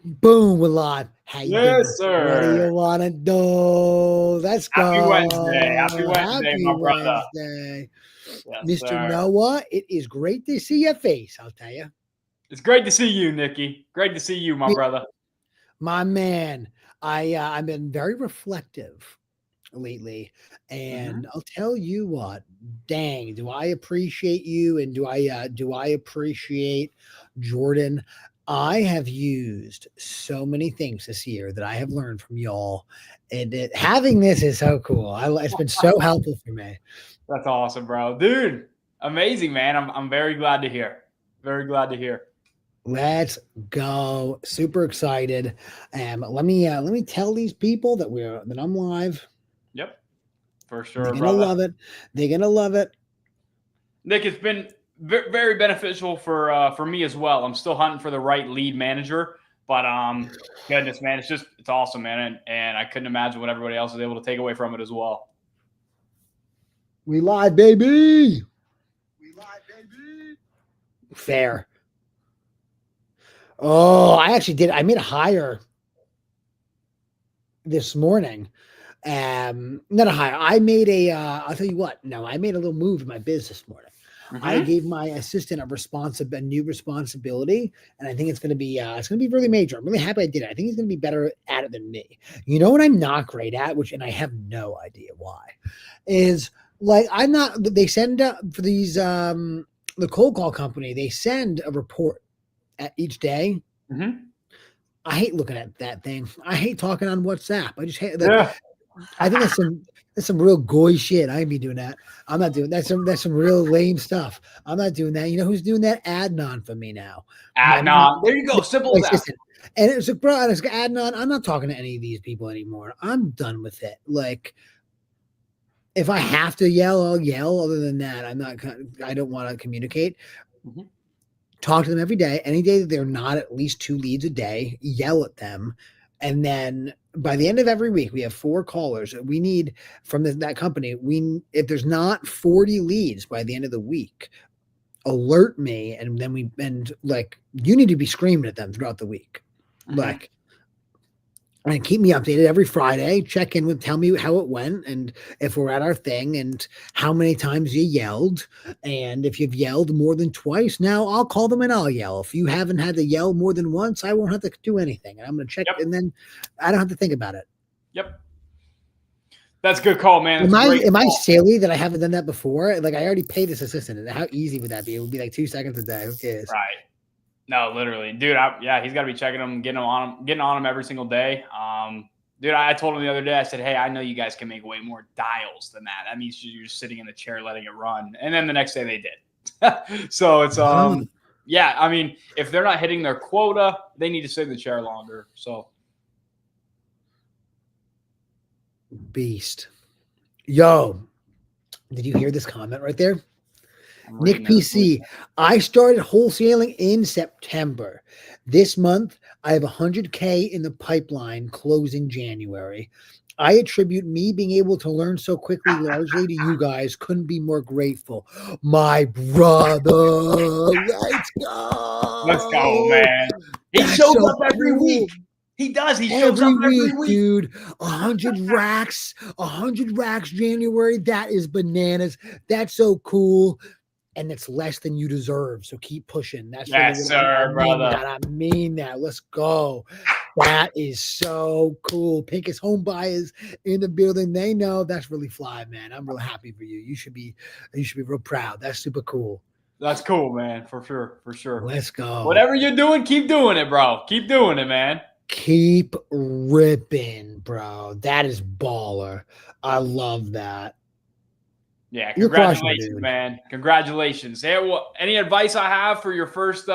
Boom, we're live. How you Yes, doing? What do sir. you want to do? Let's Happy Wednesday. Happy go. Wednesday, Happy my brother. Wednesday. Yes, Mr. sir. Noah, it is great to see your face, I'll tell you. It's great to see you, Nikki. Great to see you, my brother. My man, I've been very reflective lately, Mm-hmm. and I'll tell you what, dang, do I appreciate you, and do I appreciate Jordan? I have used so many things this year that I have learned from y'all, and having this is so cool. It's been so helpful for me. That's awesome, bro. Dude, amazing, man. I'm very glad to hear. Very glad to hear. Let's go! Super excited. Let me tell these people that I'm live. Yep, for They're sure, gonna brother. love it. They're gonna love it. Nick, it's been very beneficial for me as well. I'm still hunting for the right lead manager, but goodness, man, it's awesome, man, and I couldn't imagine what everybody else is able to take away from it as well. We live, baby. Fair. Oh, I actually did. I made a hire this morning. Not a hire. I made a. I'll tell you what. No, I made a little move in my business this morning. I Mm-hmm. gave my assistant a new responsibility, and I think it's going to be really major. I'm really happy I did it. I think he's going to be better at it than me. You know what I'm not great at, and I have no idea why, is like I'm not. They send for these the cold call company. They send a report at each day. Mm-hmm. I hate looking at that thing. I hate talking on WhatsApp. I just hate like Yeah. I think that's some real goy shit. I ain't be doing that. I'm not doing that's some real lame stuff. I'm not doing that. You know who's doing that? Adnan for me now. My Adnan. There you go. Simple as that. assistant. And it's like, bro, it's like, Adnan, I'm not talking to any of these people anymore. I'm done with it. Like, if I have to yell, I'll yell. Other than that, I don't want to communicate. Mhm. Talk to them every day. Any day that they're not at least 2 leads a day, yell at them. And then by the end of every week, we have 4 callers. We need from that company. If there's not 40 leads by the end of the week, alert me, and then like you need to be screaming at them throughout the week, Mhm. like and keep me updated every Friday. Check in with, tell me how it went, and if we're at our thing, and how many times you yelled. And if you've yelled more than twice, now I'll call them and I'll yell. If you haven't had to yell more than once, I won't have to do anything. And I'm going to check, Yep. and then I don't have to think about it. Yep. That's a good call, man. That's Am a I great am I call. silly that I haven't done that before? Like I already paid this assistant. How easy would that be? It would be like 2 seconds a day. Who cares? Right. No, literally, dude. Yeah, he's got to be checking them, getting on him every single day. Dude, I told him the other day. I said, "Hey, I know you guys can make way more dials than that. That means you're just sitting in the chair letting it run." And then the next day they did. So it's Oh, yeah. I mean, if they're not hitting their quota, they need to sit in the chair longer. So beast. Yo, did you hear this comment right there? I'm Nick reading it. PC, I started wholesaling in September. This month, I have 100K in the pipeline closing January. I attribute me being able to learn so quickly largely to you guys. Couldn't be more grateful. My brother, let's Let's go, go. man. He That's shows so up every week. cool. He does. He shows up Every every week, week. dude. 100 racks January. That is bananas. That's so cool, and it's less than you deserve. So keep pushing. That's really Yes, what I sir, mean. brother. That I mean that. Let's go. That is so cool. Pinkest home buyers in the building. They know that's really fly, man. I'm real happy for you. You should be real proud. That's super cool. That's cool, man. For sure. For sure. Let's go. Whatever you're doing, keep doing it, bro. Keep doing it, man. Keep ripping, bro. That is baller. I love that. Yeah, You're crushing it, congratulations, dude. man. Congratulations. Hey, any advice I have for your first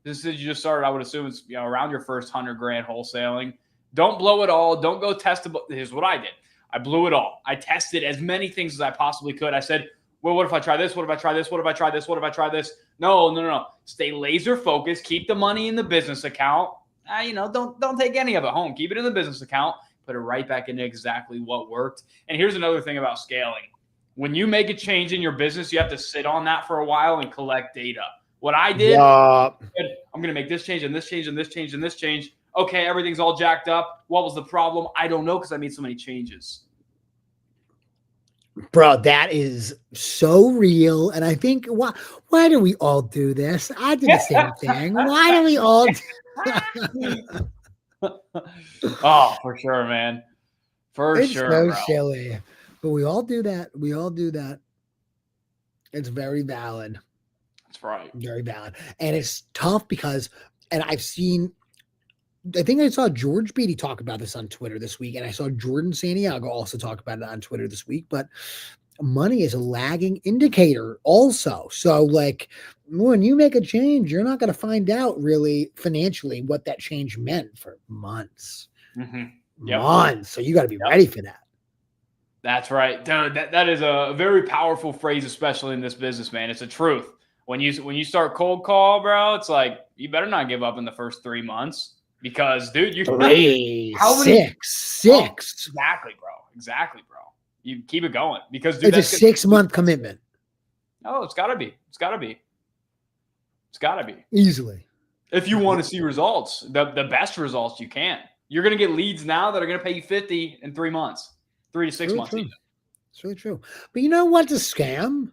this is you just started, I would assume it's around your first 100 grand wholesaling. Don't blow it all. Don't go testable. Here's what I did. I blew it all. I tested as many things as I possibly could. I said, well, what if I try this? What if I try this? What if I try this? What if I try this? No. Stay laser focused. Keep the money in the business account. Don't take any of it home. Keep it in the business account. Put it right back into exactly what worked. And here's another thing about scaling. When you make a change in your business, you have to sit on that for a while and collect data. What I did, Yup. I'm going to make this change and this change and this change and this change. Okay, everything's all jacked up. What was the problem? I don't know because I made so many changes. Bro, that is so real. And I think, why do we all do this? I did the same thing. Why do we all Oh, for sure, man. For It's sure, so bro. silly. But we all do that. We all do that. It's very valid. That's right. Very valid. And it's tough because, and I think I saw George Beatty talk about this on Twitter this week, and I saw Jordan Santiago also talk about it on Twitter this week. But money is a lagging indicator also. So, like, when you make a change, you're not going to find out really financially what that change meant for months. Yep. Months. So you got to be ready for that. That's right, dude. That is a very powerful phrase, especially in this business, man. It's the truth. When you start cold call, bro, it's like you better not give up in the first 3 months because, dude, you six. Exactly, bro. Exactly, bro. You keep it going because, dude, it's a 6-month commitment. Oh, it's gotta be. It's gotta be. It's gotta be easily. If you want to see results, the best results you can. You're gonna get leads now that are gonna pay you 50 in 3 months. 3 to 6 months. It's really true. But you know what's a scam?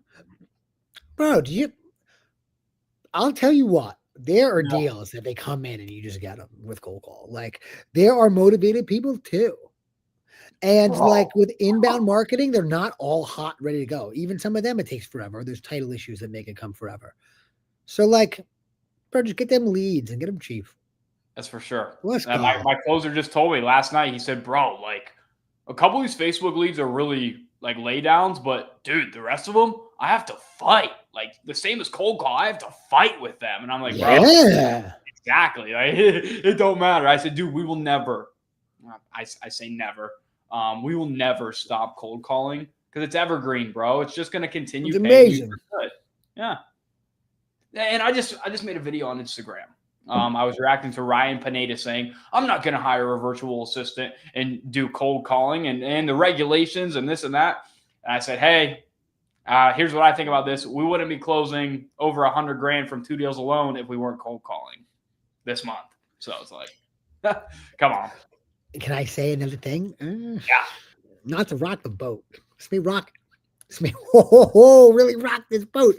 Bro, I'll tell you what, there are deals that they come in and you just get them with cold call. Like, there are motivated people too. And like with inbound marketing, they're not all hot, ready to go. Even some of them, it takes forever. There's title issues that make it come forever. So like, bro, just get them leads and get them cheap. That's for sure. Let's go. My closer just told me last night, he said, bro, like, a couple of these Facebook leads are really like laydowns, but dude, the rest of them, I have to fight. Like the same as cold call, I have to fight with them. And I'm like, bro, exactly. Like, it don't matter. I said, dude, we will never, I say never. We will never stop cold calling because it's evergreen, bro. It's just going to continue. It's amazing. Yeah. And I just made a video on Instagram. I was reacting to Ryan Pineda saying, I'm not going to hire a virtual assistant and do cold calling and the regulations and this and that. And I said, hey, here's what I think about this. We wouldn't be closing over $100,000 from 2 deals alone if we weren't cold calling this month. So it's like, come on. Can I say another thing? Yeah. Not to rock the boat. It's me rock. It's me really rock this boat.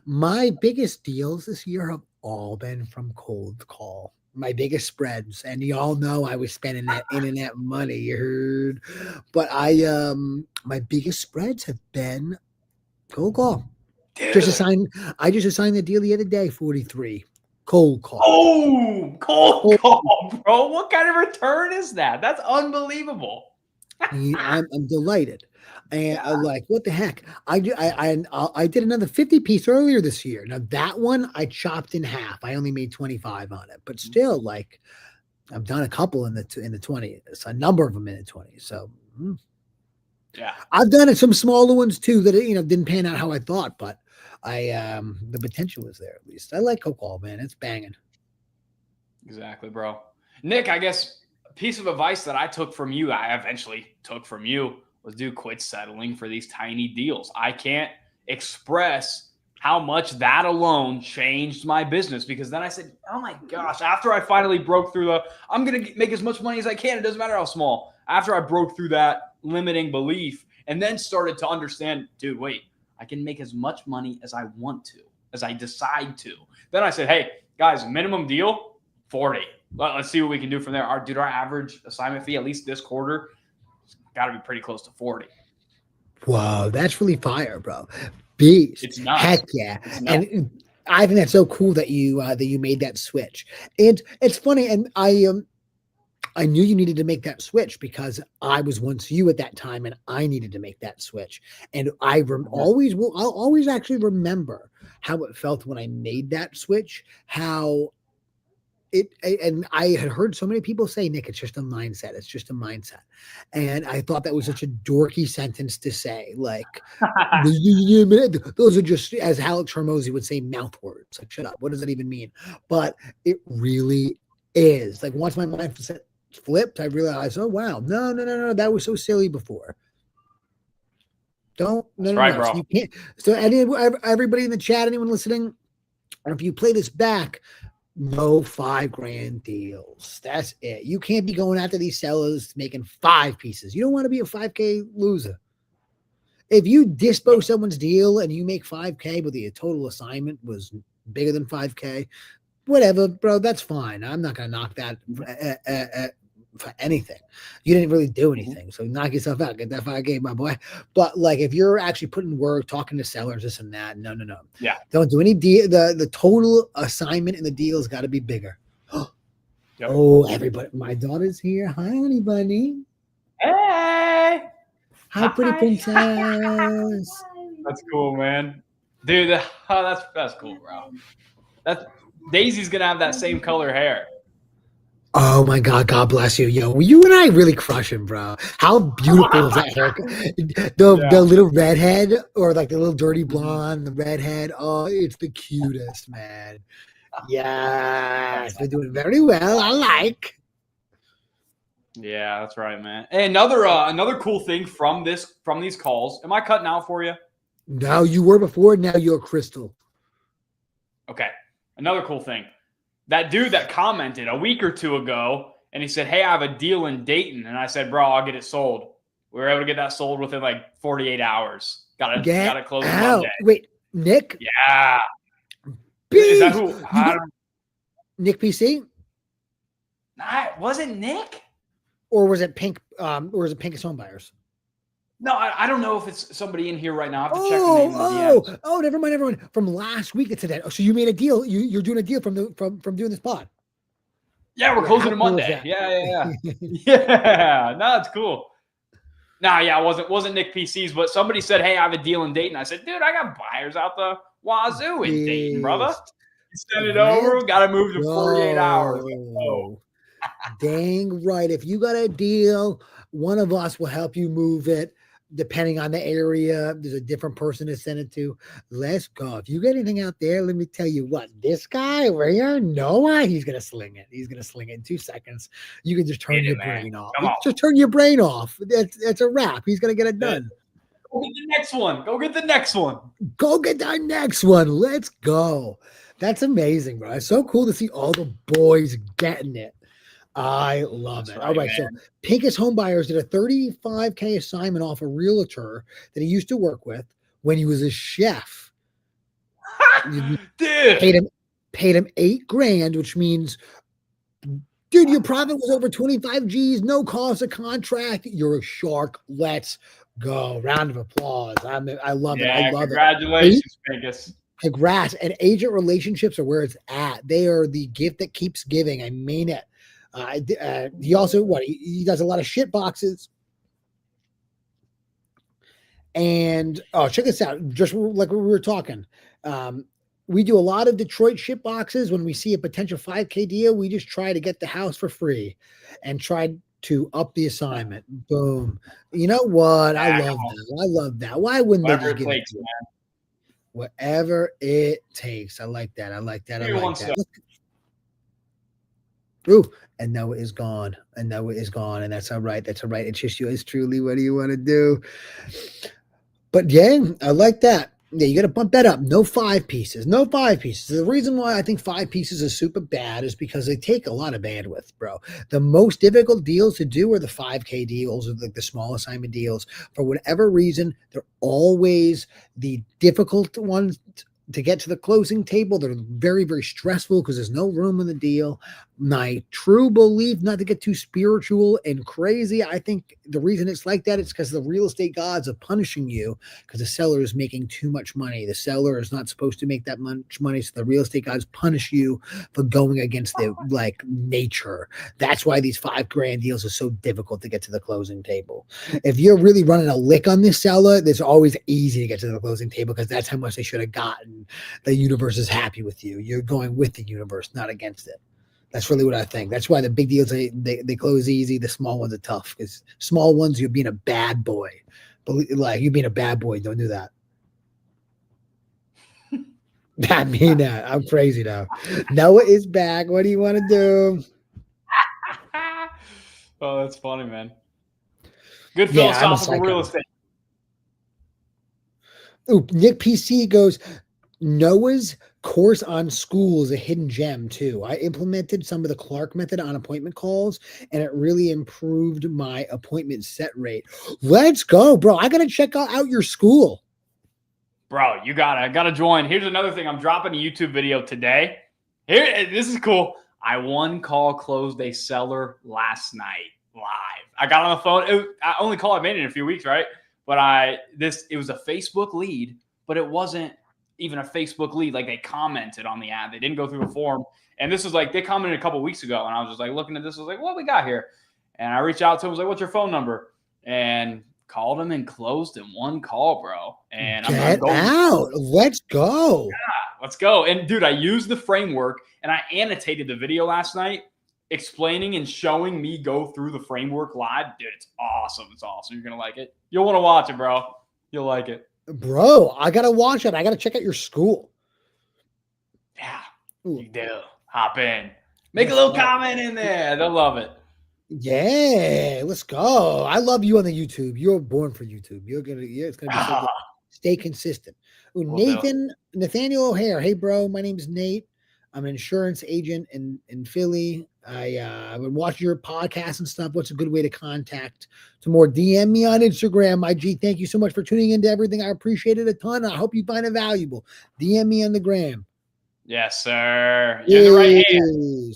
My biggest deals this year have all been from cold call. My biggest spreads, and y'all know I was spending that internet money. You heard, but my biggest spreads have been cold call. I just assigned the deal the other day. 43 cold call. Oh, cold call, bro! What kind of return is that? That's unbelievable. I'm delighted. And I'm like, what the heck? I did another 50 piece earlier this year. Now that one I chopped in half. I only made 25 on it, but still, like, I've done a couple in the 20s, a number of them in the 20s. So yeah, I've done some smaller ones too that didn't pan out how I thought, but the potential is there at least. I like cold call, man. It's banging. Exactly, bro. Nick, I guess a piece of advice that I took from you, I eventually took from you, was quit settling for these tiny deals. I can't express how much that alone changed my business because then I said, oh my gosh, after I finally broke through I'm going to make as much money as I can. It doesn't matter how small. After I broke through that limiting belief and then started to understand, dude, wait, I can make as much money as I want to, as I decide to. Then I said, hey, guys, minimum deal, 40. Let's see what we can do from there. Our average assignment fee, at least this quarter, got to be pretty close to 40. Wow, that's really fire, bro. Beast. It's nuts. Heck yeah. And I think that's so cool that you made that switch. And it's funny, and I knew you needed to make that switch because I was once you at that time, and I needed to make that switch. And I'll always actually remember how it felt when I made that switch. And I had heard so many people say, Nick, it's just a mindset. It's just a mindset. And I thought that was such a dorky sentence to say. Like, those are just, as Alex Hormozy would say, mouth words. Like, shut up. What does that even mean? But it really is. Like, once my mind flipped, I realized, oh, wow. No. That was so silly before. Bro. So you can't. So everybody in the chat, anyone listening, or if you play this back, No $5,000 deals. That's it. You can't be going after these sellers making 5 pieces. You don't want to be a 5K loser. If you dispo someone's deal and you make 5K, but the total assignment was bigger than 5K, whatever, bro, that's fine. I'm not gonna knock that for anything. You didn't really do anything, so knock yourself out. Get that 5K, my boy. But like, if you're actually putting work, talking to sellers, this and that, no. Yeah. Don't do any deal. The total assignment in the deal has got to be bigger. Yep. Oh, everybody! My daughter's here. Hi, honey bunny. Hey. Hi, pretty princess. That's cool, man. Dude, that's cool, bro. That's Daisy's gonna have that same color hair. Oh my God, God bless you. Yo, you and I really crushing, bro. How beautiful is that haircut? The little redhead or like the little dirty blonde, the redhead. Oh, it's the cutest, man. Yes, we're doing very well. I like. Yeah, that's right, man. Hey, another cool thing from these calls. Am I cutting out for you? Now you were before, now you're Crystal. Okay. Another cool thing. That dude that commented a week or two ago, and he said, "Hey, I have a deal in Dayton," and I said, "Bro, I'll get it sold." We were able to get that sold within like 48 hours. Got to close Monday. Wait, Nick? Yeah. Beast. Is that who? Nick PC? Was it Nick? Or was it Pink? Or was it Pinkest Home Buyers? No, I don't know if it's somebody in here right now. I have to check the name of the DMs. Never mind. From last week to today. Oh, so you made a deal. You're doing a deal from doing this pod. Yeah, we're closing it Monday. Yeah. Yeah. No, it's cool. Nah, yeah, it wasn't Nick PC's, but somebody said, "Hey, I have a deal in Dayton." I said, "Dude, I got buyers out the wazoo in Dayton, brother. You send it over. Got to move to 48 hours." Oh. Dang right. If you got a deal, one of us will help you move it. Depending on the area, there's a different person to send it to. Let's go. If you get anything out there, let me tell you what, this guy over here, Noah, he's going to sling it. He's going to sling it in 2 seconds. You can just turn your brain off. Just turn your brain off. That's a wrap. He's going to get it done. Go get the next one. Go get the next one. Go get that next one. Let's go. That's amazing, bro. It's so cool to see all the boys getting it. I love it. All right. Man. So Pinkest Home Buyers did a 35K assignment off a realtor that he used to work with when he was a chef. Dude. Paid him $8,000, which means, dude, your profit was over 25 G's, no cost of contract. You're a shark. Let's go. Round of applause. I love it. I love congratulations, Pinkest. Congrats. And agent relationships are where it's at. They are the gift that keeps giving. I mean it. He also he does a lot of shit boxes, and check this out. Just like we were talking, we do a lot of Detroit shit boxes. When we see a potential 5K deal, we just try to get the house for free, and try to up the assignment. Boom. You know what? I love that. Why wouldn't they just give it to you? Whatever it takes. I like that. Ooh, and Noah is gone. And that's all right. It's just yours truly. What do you want to do? But yeah, I like that. Yeah, you got to bump that up. No 5 pieces. The reason why I think 5 pieces is super bad is because they take a lot of bandwidth, bro. The most difficult deals to do are the 5K deals or the small assignment deals. For whatever reason, they're always the difficult ones to get to the closing table. They're very, very stressful because there's no room in the deal. My true belief, not to get too spiritual and crazy, I think the reason it's like that is because the real estate gods are punishing you because the seller is making too much money. The seller is not supposed to make that much money, so the real estate gods punish you for going against their nature. That's why these $5,000 deals are so difficult to get to the closing table. If you're really running a lick on this seller, it's always easy to get to the closing table because that's how much they should have gotten. The universe is happy with you. You're going with the universe, not against it. That's really what I think. That's why the big deals, they close easy. The small ones are tough because small ones, you're being a bad boy. But you're being a bad boy. Don't do that. I mean that. I'm crazy now. Noah is back. What do you want to do? Oh, that's funny, man. Good philosophical real estate. Ooh, Nick PC goes, Noah's course on school is a hidden gem too. I implemented some of the Clark method on appointment calls, and it really improved my appointment set rate. Let's go, bro. I gotta check out your school. Bro, you gotta join. Here's another thing. I'm dropping a YouTube video today. Here, this is cool. I one call closed a seller last night live. I got on the phone. I only call I made it in a few weeks, right? But it was a Facebook lead, but it wasn't even a Facebook lead. Like, they commented on the ad. They didn't go through a form. And this was like, they commented a couple weeks ago, and I was just like looking at this. I was like, what we got here? And I reached out to him. I was like, what's your phone number? And called him and closed in one call, bro. And Get out. Let's go. Yeah, let's go. And dude, I used the framework, and I annotated the video last night explaining and showing me go through the framework live. Dude, it's awesome. It's awesome. You're going to like it. You'll want to watch it, bro. You'll like it. Bro, I got to watch it. I got to check out your school. Yeah, you do. Hop in. Make a little comment in there. They'll love it. Yeah, let's go. I love you on the YouTube. You're born for YouTube. It's gonna be so good. Stay consistent. Ooh, Nathaniel O'Hare. Hey, bro. My name's Nate. I'm an insurance agent in Philly. I've been watching your podcast and stuff. What's a good way to contact? To more, DM me on Instagram. My G, thank you so much for tuning into everything. I appreciate it a ton. I hope you find it valuable. DM me on the gram. Yes, sir. You're the right hand.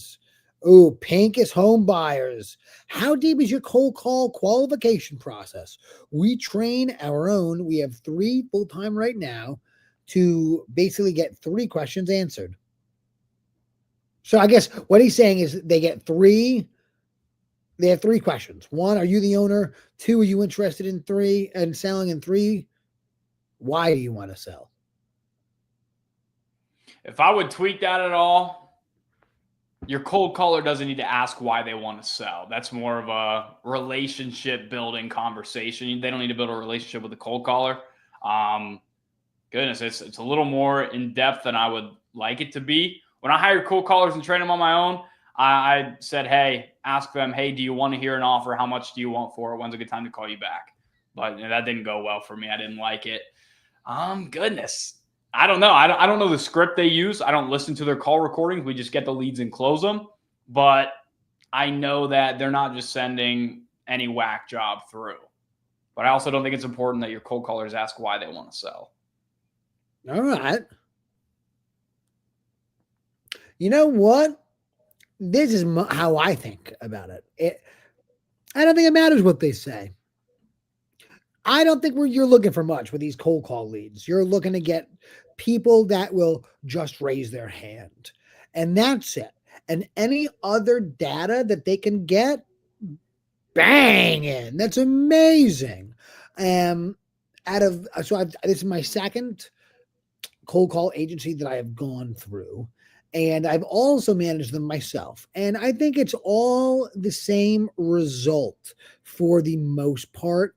Oh, Pincus Home Buyers. How deep is your cold call qualification process? We train our own. We have 3 full-time right now to basically get 3 questions answered. So I guess what he's saying is they have 3 questions. 1, are you the owner? 2, are you interested in selling? And 3, why do you want to sell? If I would tweak that at all, your cold caller doesn't need to ask why they want to sell. That's more of a relationship building conversation. They don't need to build a relationship with the cold caller. Goodness, it's a little more in depth than I would like it to be. When I hire cold callers and train them on my own, I said, hey, ask them, hey, do you want to hear an offer? How much do you want for it? When's a good time to call you back? But that didn't go well for me. I didn't like it. Goodness. I don't know. I don't know the script they use. I don't listen to their call recordings. We just get the leads and close them. But I know that they're not just sending any whack job through. But I also don't think it's important that your cold callers ask why they want to sell. All right. You know what? This is how I think about it. I don't think it matters what they say. I don't think you're looking for much with these cold call leads. You're looking to get people that will just raise their hand. And that's it. And any other data that they can get, bang in. That's amazing. This is my second cold call agency that I have gone through. And I've also managed them myself. And I think it's all the same result for the most part.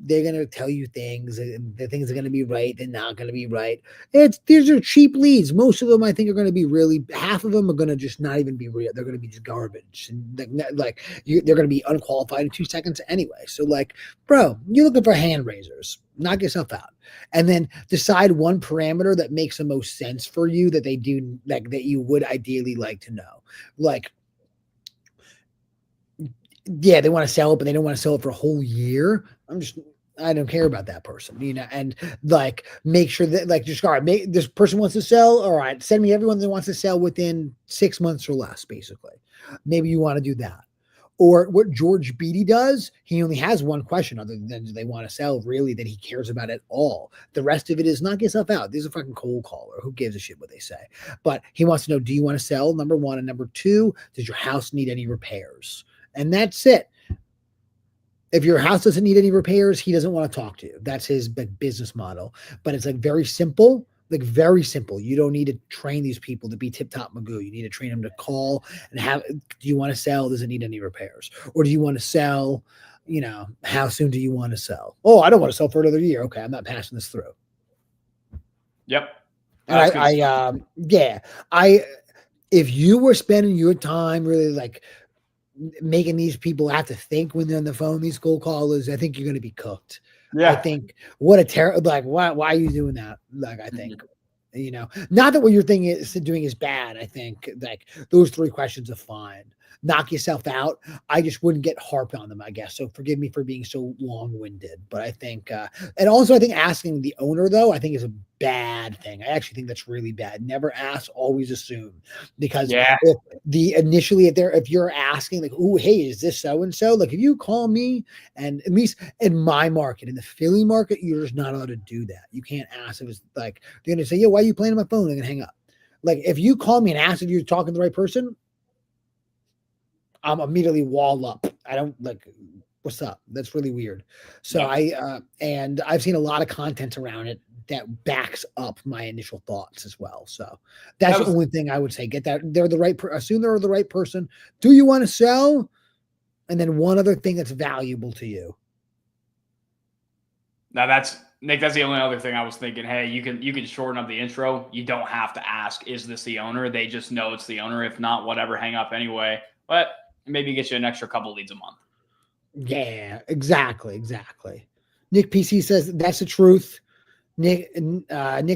They're going to tell you things. The things are going to be right. They're not going to be right. These are cheap leads. Most of them, I think, are going to be half of them are going to just not even be real. They're going to be just garbage. And they're going to be unqualified in 2 seconds anyway. So bro, you're looking for hand raisers. Knock yourself out. And then decide one parameter that makes the most sense for you that they do, that you would ideally like to know. Yeah, they want to sell it, but they don't want to sell it for a whole year. I don't care about that person, and make sure that just, all right, this person wants to sell. All right, send me everyone that wants to sell within 6 months or less, basically. Maybe you want to do that. Or what George Beatty does, he only has one question other than do they want to sell, really, that he cares about at all. The rest of it is knock yourself out. There's a fucking cold caller. Who gives a shit what they say? But he wants to know, do you want to sell? Number 1. And number 2, does your house need any repairs? And that's it. If your house doesn't need any repairs, he doesn't want to talk to you. That's his business model. But it's very simple. Very simple. You don't need to train these people to be tip-top Magoo. You need to train them to call and do you want to sell? Does it need any repairs? Or do you want to sell? How soon do you want to sell? Oh, I don't want to sell for another year. Okay, I'm not passing this through. Yep. If you were spending your time really making these people have to think when they're on the phone, these cold callers, I think you're going to be cooked. Yeah. I think what a terrible, why are you doing that? I think. Not that what you're thinking is doing is bad. I think like those 3 questions are fine. Knock yourself out. I just wouldn't get harped on them, I guess. So forgive me for being so long-winded, but I think, and also I think asking the owner though, I think is a bad thing. I actually think that's really bad. Never ask, always assume, because Yeah. if you're asking like, oh, hey, is this so and so? Like if you call me, and at least in my market, in the Philly market, you're just not allowed to do that. You can't ask if it's like they're gonna say, yeah, why are you playing on my phone? They're gonna hang up. Like if you call me and ask if you're talking to the right person, I'm immediately wall up. I don't like, what's up? That's really weird. So and I've seen a lot of content around it that backs up my initial thoughts as well. So that's the only thing I would say. Get that they're the right assume they're the right person. Do you want to sell? And then one other thing that's valuable to you. Now that's Nick. That's the only other thing I was thinking. Hey, you can shorten up the intro. You don't have to ask, is this the owner? They just know it's the owner. If not, whatever, hang up anyway. But maybe get you an extra couple leads a month. Yeah, exactly. Nick PC says that's the truth. Nick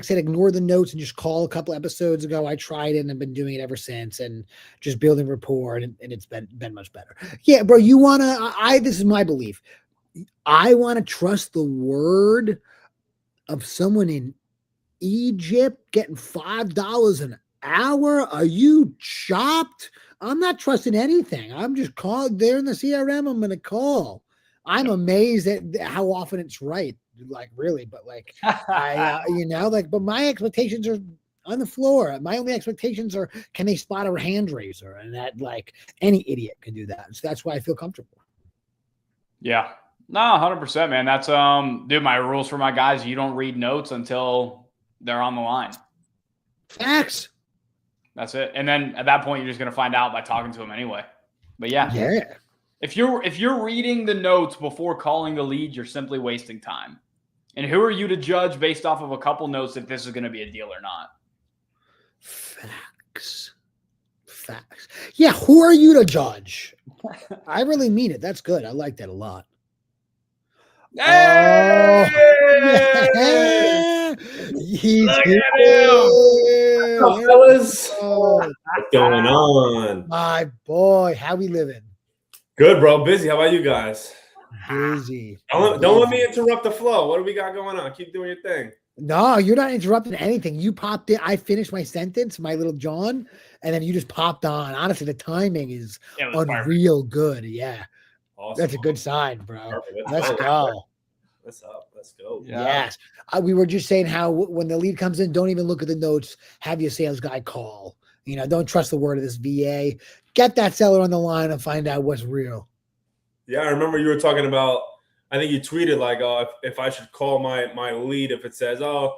said ignore the notes and just call a couple episodes ago. I tried it and I've been doing it ever since, and just building rapport, and it's been much better. Yeah, bro, you wanna this is my belief. I want to trust the word of someone in Egypt getting $5 an hour. Are you chopped? I'm not trusting anything. I'm just calling. They're in the CRM. I'm going to call. I'm amazed at how often it's right. Like really, but like but my expectations are on the floor. My only expectations are, can they spot a hand raiser? And that like any idiot can do that. So that's why I feel comfortable. Yeah. No, 100%, man. That's dude, my rules for my guys, you don't read notes until they're on the line. Facts. That's it. And then at that point, you're just going to find out by talking to them anyway. But yeah. If you're reading the notes before calling the lead, you're simply wasting time. And who are you to judge based off of a couple notes if this is going to be a deal or not? Facts. Yeah, who are you to judge? I really mean it. That's good. I like that a lot. Hey! Oh, he's Look here. at him. What's up, fellas? What's going on? My boy, how we living? Good, bro. Busy. How about you guys? Busy. Don't let me interrupt the flow. What do we got going on? Keep doing your thing. No, you're not interrupting anything. You popped in. I finished my sentence, my little John, and then you just popped on. Honestly, the timing is unreal good. Yeah. Awesome. That's a good sign, bro. Let's go. What's up? Let's go. Yeah. Yes. We were just saying how when the lead comes in, don't even look at the notes. Have your sales guy call. Don't trust the word of this VA. Get that seller on the line and find out what's real. Yeah, I remember you were talking about, I think you tweeted like, if I should call my lead if it says, I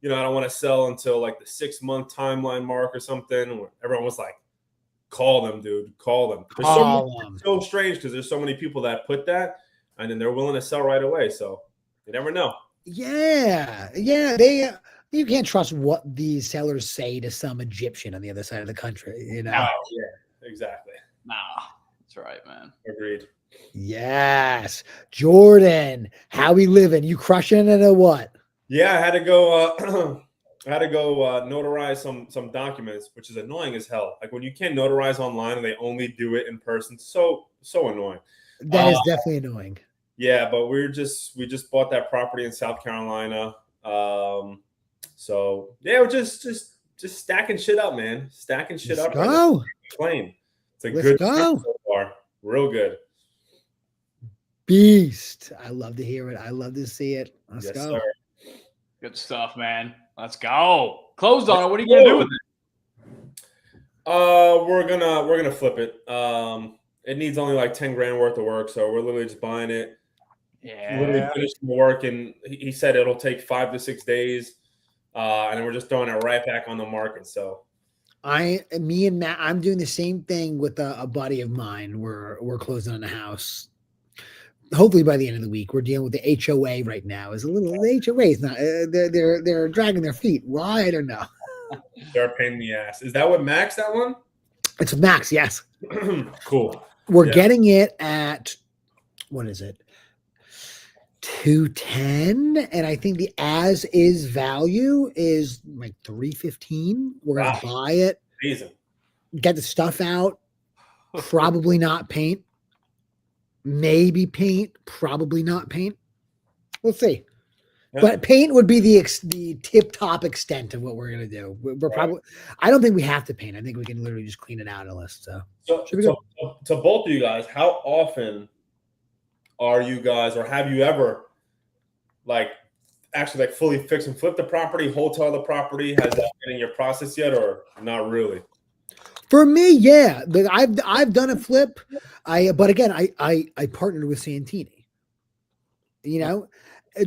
don't want to sell until like the 6-month timeline mark or something. Everyone was like, call them, dude. Call them. It's so strange because there's so many people that put that and then they're willing to sell right away. So you never know. Yeah. You can't trust what these sellers say to some Egyptian on the other side of the country. Oh, yeah, exactly. Nah, that's right, man. Agreed. Yes. Jordan, how we living? You crushing it or what? Yeah, I had to go notarize some documents, which is annoying as hell. Like when you can't notarize online and they only do it in person, so annoying. That is definitely annoying. Yeah, but we just bought that property in South Carolina. So yeah, we're just stacking shit up, man. Stacking shit up. Let's go. Claim. It's a good go. So far. Real good. Beast. I love to hear it. I love to see it. Let's go. Sir. Good stuff, man. Let's go. Closed on it. What are you gonna do with it? We're gonna flip it. It needs only like 10 grand worth of work, so we're literally just buying it. Yeah. Literally finished the work, and he said it'll take 5 to 6 days, and then we're just throwing it right back on the market. So, me and Matt, I'm doing the same thing with a buddy of mine. We're closing on a house. Hopefully by the end of the week. We're dealing with the HOA right now. The HOA is not. They're dragging their feet. Why? I don't know. They're a pain in the ass. Is that what Max? That one? It's Max. Yes. Cool. We're getting it at, what is it? 210, and I think the as is value is like 315. We're gonna buy it, Amazing. get the stuff out, probably not paint, maybe paint, probably not paint. We'll see. Yeah. But paint would be the tip top extent of what we're gonna do. We're probably. I don't think we have to paint. I think we can literally just clean it out a list. So to both of you guys, how often are you guys, or have you ever, like, actually like fully fix and flip the property, wholesale the property? Has that been in your process yet, or not really? For me, yeah, but I've done a flip. But again, I partnered with Santini. You know,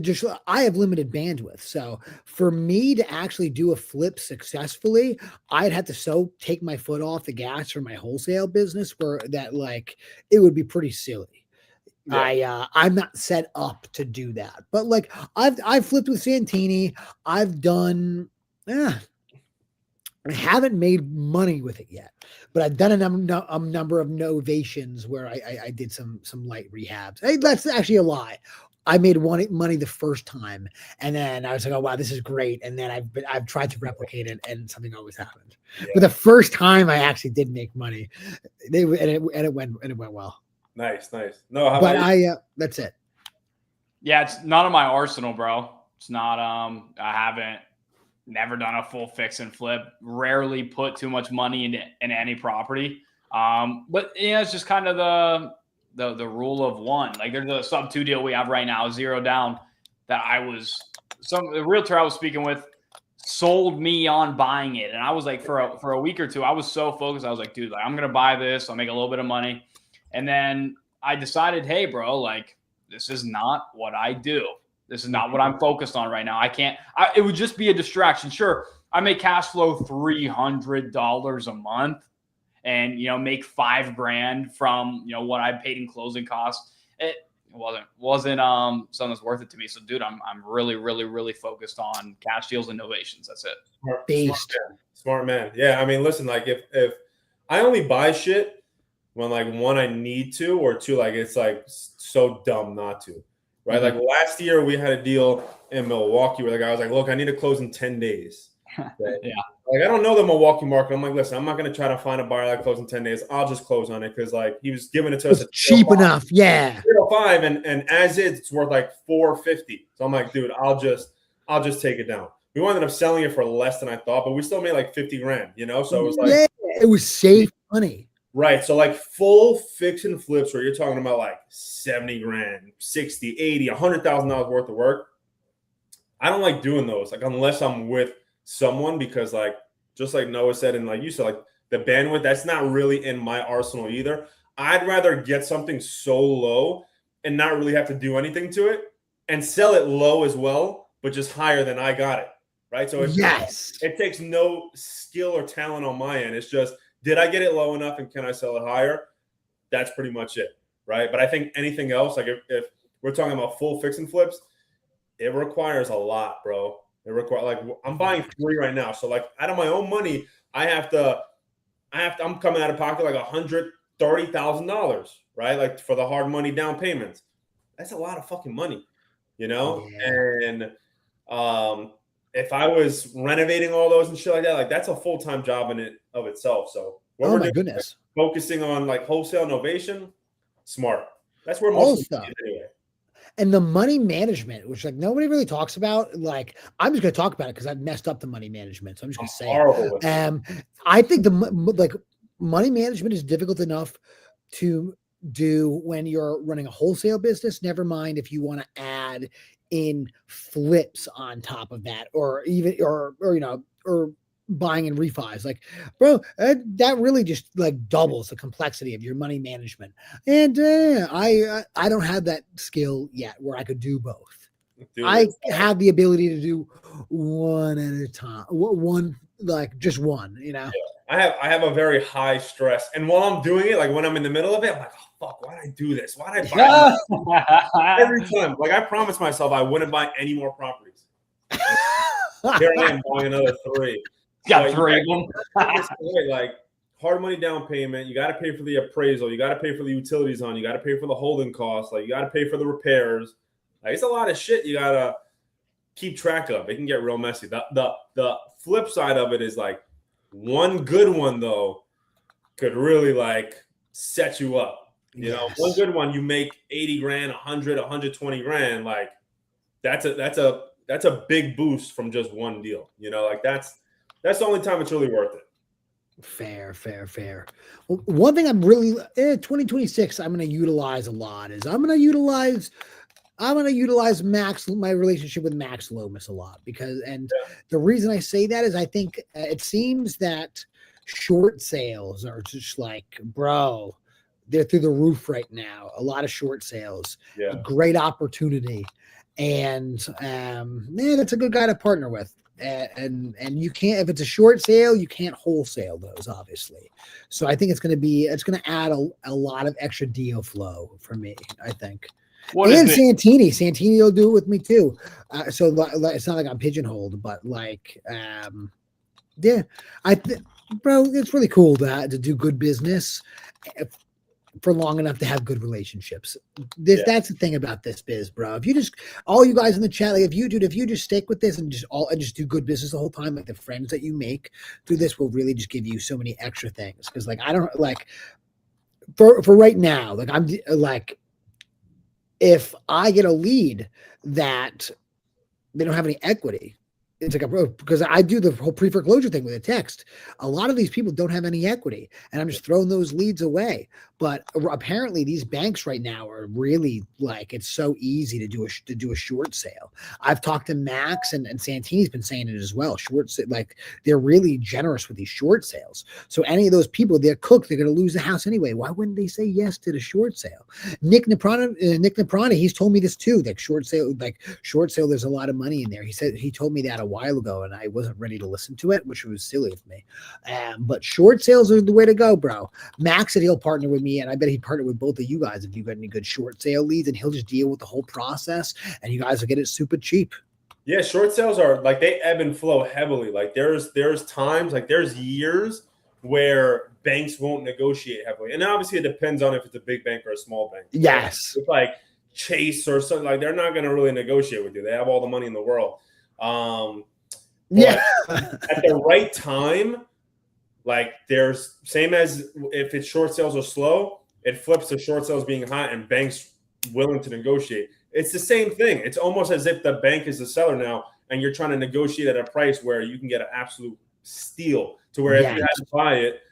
just I have limited bandwidth, so for me to actually do a flip successfully, I'd have to take my foot off the gas for my wholesale business, where that like it would be pretty silly. Yeah. I'm not set up to do that, but like I've flipped with Santini. I've done. I haven't made money with it yet, but I've done a number of novations where I did some light rehabs. Hey, that's actually a lie. I made money the first time, and then I was like, "Oh wow, this is great!" And then I've tried to replicate it, and something always happened. Yeah. But the first time I actually did make money, it went well. Nice. No, how but that's it. Yeah, it's not on my arsenal, bro. It's not. I never done a full fix and flip. Rarely put too much money in any property. But yeah, it's just kind of the rule of one. Like there's a sub 2 deal we have right now, 0 down, that the realtor I was speaking with sold me on buying it. And I was like, for a week or two, I was so focused. I was like, dude, like, I'm going to buy this. I'll make a little bit of money. And then I decided, hey, bro, like this is not what I do. This is not what I'm focused on right now. It would just be a distraction. Sure, I make cash flow $300 a month and, make $5,000 from, what I paid in closing costs. It wasn't something that's worth it to me. So dude, I'm really, really, really focused on cash deals and novations. That's it. Smart man. Yeah. I mean, listen, like if I only buy shit when like one, I need to, or two, like it's like so dumb not to. Right. Mm-hmm. Like last year we had a deal in Milwaukee where the guy was like, look, I need to close in 10 days. Right? Yeah. Like, I don't know the Milwaukee market. I'm like, listen, I'm not going to try to find a buyer that closes in 10 days. I'll just close on it. Cause like he was giving it to us at cheap enough. Yeah. 5 and as is, it's worth like $450. So I'm like, dude, I'll just take it down. We ended up selling it for less than I thought, but we still made like $50,000, So it was like, yeah, it was safe money. Right. So like full fix and flips where you're talking about like $70,000, 60, 80, $100,000 worth of work. I don't like doing those, like unless I'm with someone, because like, just like Noah said, and like you said, like the bandwidth, that's not really in my arsenal either. I'd rather get something so low and not really have to do anything to it and sell it low as well, but just higher than I got it. Right. So it takes no skill or talent on my end. It's just, did I get it low enough and can I sell it higher? That's pretty much it, right? But I think anything else, like if we're talking about full fix and flips, it requires a lot, bro. It requires, like, I'm buying 3 right now. So like out of my own money, I'm coming out of pocket like $130,000, right? Like for the hard money down payments. That's a lot of fucking money, Yeah. And if I was renovating all those and shit like that, like that's a full-time job in it of itself. So what we're doing, focusing on like wholesale novation, smart. That's where most of it is anyway. And the money management, which like nobody really talks about. Like I'm just gonna talk about it because I've messed up the money management. So I'm just gonna say it. I think the money management is difficult enough to do when you're running a wholesale business. Never mind if you want to add in flips on top of that, or even or buying in refis. Like, bro, that really just like doubles the complexity of your money management. And I don't have that skill yet where I could do both. I have the ability to do one at a time, just one. Yeah. I have a very high stress, and while I'm doing it, like when I'm in the middle of it, I'm like, oh fuck, why did I do this? Why did I buy every time? Like I promised myself I wouldn't buy any more properties. Here I am buying another 3. Got 3 of them. Like hard money down payment, you got to pay for the appraisal, you got to pay for the utilities you got to pay for the holding costs, like you got to pay for the repairs. Like, it's a lot of shit you gotta keep track of. It can get real messy. The flip side of it is like one good one though could really like set you up. You know, one good one, you make 80 grand, 100, 120 grand. Like that's a big boost from just one deal. You know, like that's the only time it's really worth it. Fair. Well, one thing I'm really 2026 I'm going to utilize a lot is I'm going to utilize my relationship with Max Lomas a lot because the reason I say that is I think it seems that short sales are just like, bro, they're through the roof right now. A lot of short sales, a great opportunity, and man, that's a good guy to partner with. And you can't, if it's a short sale, you can't wholesale those, obviously. So I think it's going to add a lot of extra deal flow for me, I think. And Santini will do it with me too. So it's not like I'm pigeonholed, but like, yeah, bro, it's really cool to do good business for long enough to have good relationships. That's the thing about this biz, bro. If you just, all you guys in the chat, like if you just stick with this and just do good business the whole time, like the friends that you make through this will really just give you so many extra things. Cause like, I don't like for right now, like I'm like, if I get a lead that they don't have any equity, it's like because I do the whole pre-foreclosure thing with a text. A lot of these people don't have any equity, and I'm just throwing those leads away. But apparently, these banks right now are really like it's so easy to do a short sale. I've talked to Max and Santini's been saying it as well. Like they're really generous with these short sales. So any of those people, they're cooked. They're going to lose the house anyway. Why wouldn't they say yes to the short sale? Nick Naprana, he's told me this too. Like short sale, there's a lot of money in there. He told me that a while ago, and I wasn't ready to listen to it, which was silly of me. But short sales are the way to go, bro. Max said he'll partner with me, and I bet he'd partner with both of you guys if you got any good short sale leads, and he'll just deal with the whole process, and you guys will get it super cheap. Yeah, short sales are like they ebb and flow heavily. Like there's times, like there's years where banks won't negotiate heavily, and obviously it depends on if it's a big bank or a small bank. Yes, it's like Chase or something, like they're not going to really negotiate with you. They have all the money in the world. At the right time, like there's same as if it's short sales are slow, it flips to short sales being hot and banks willing to negotiate. It's the same thing. It's almost as if the bank is the seller now and you're trying to negotiate at a price where you can get an absolute steal to where if you had to buy it,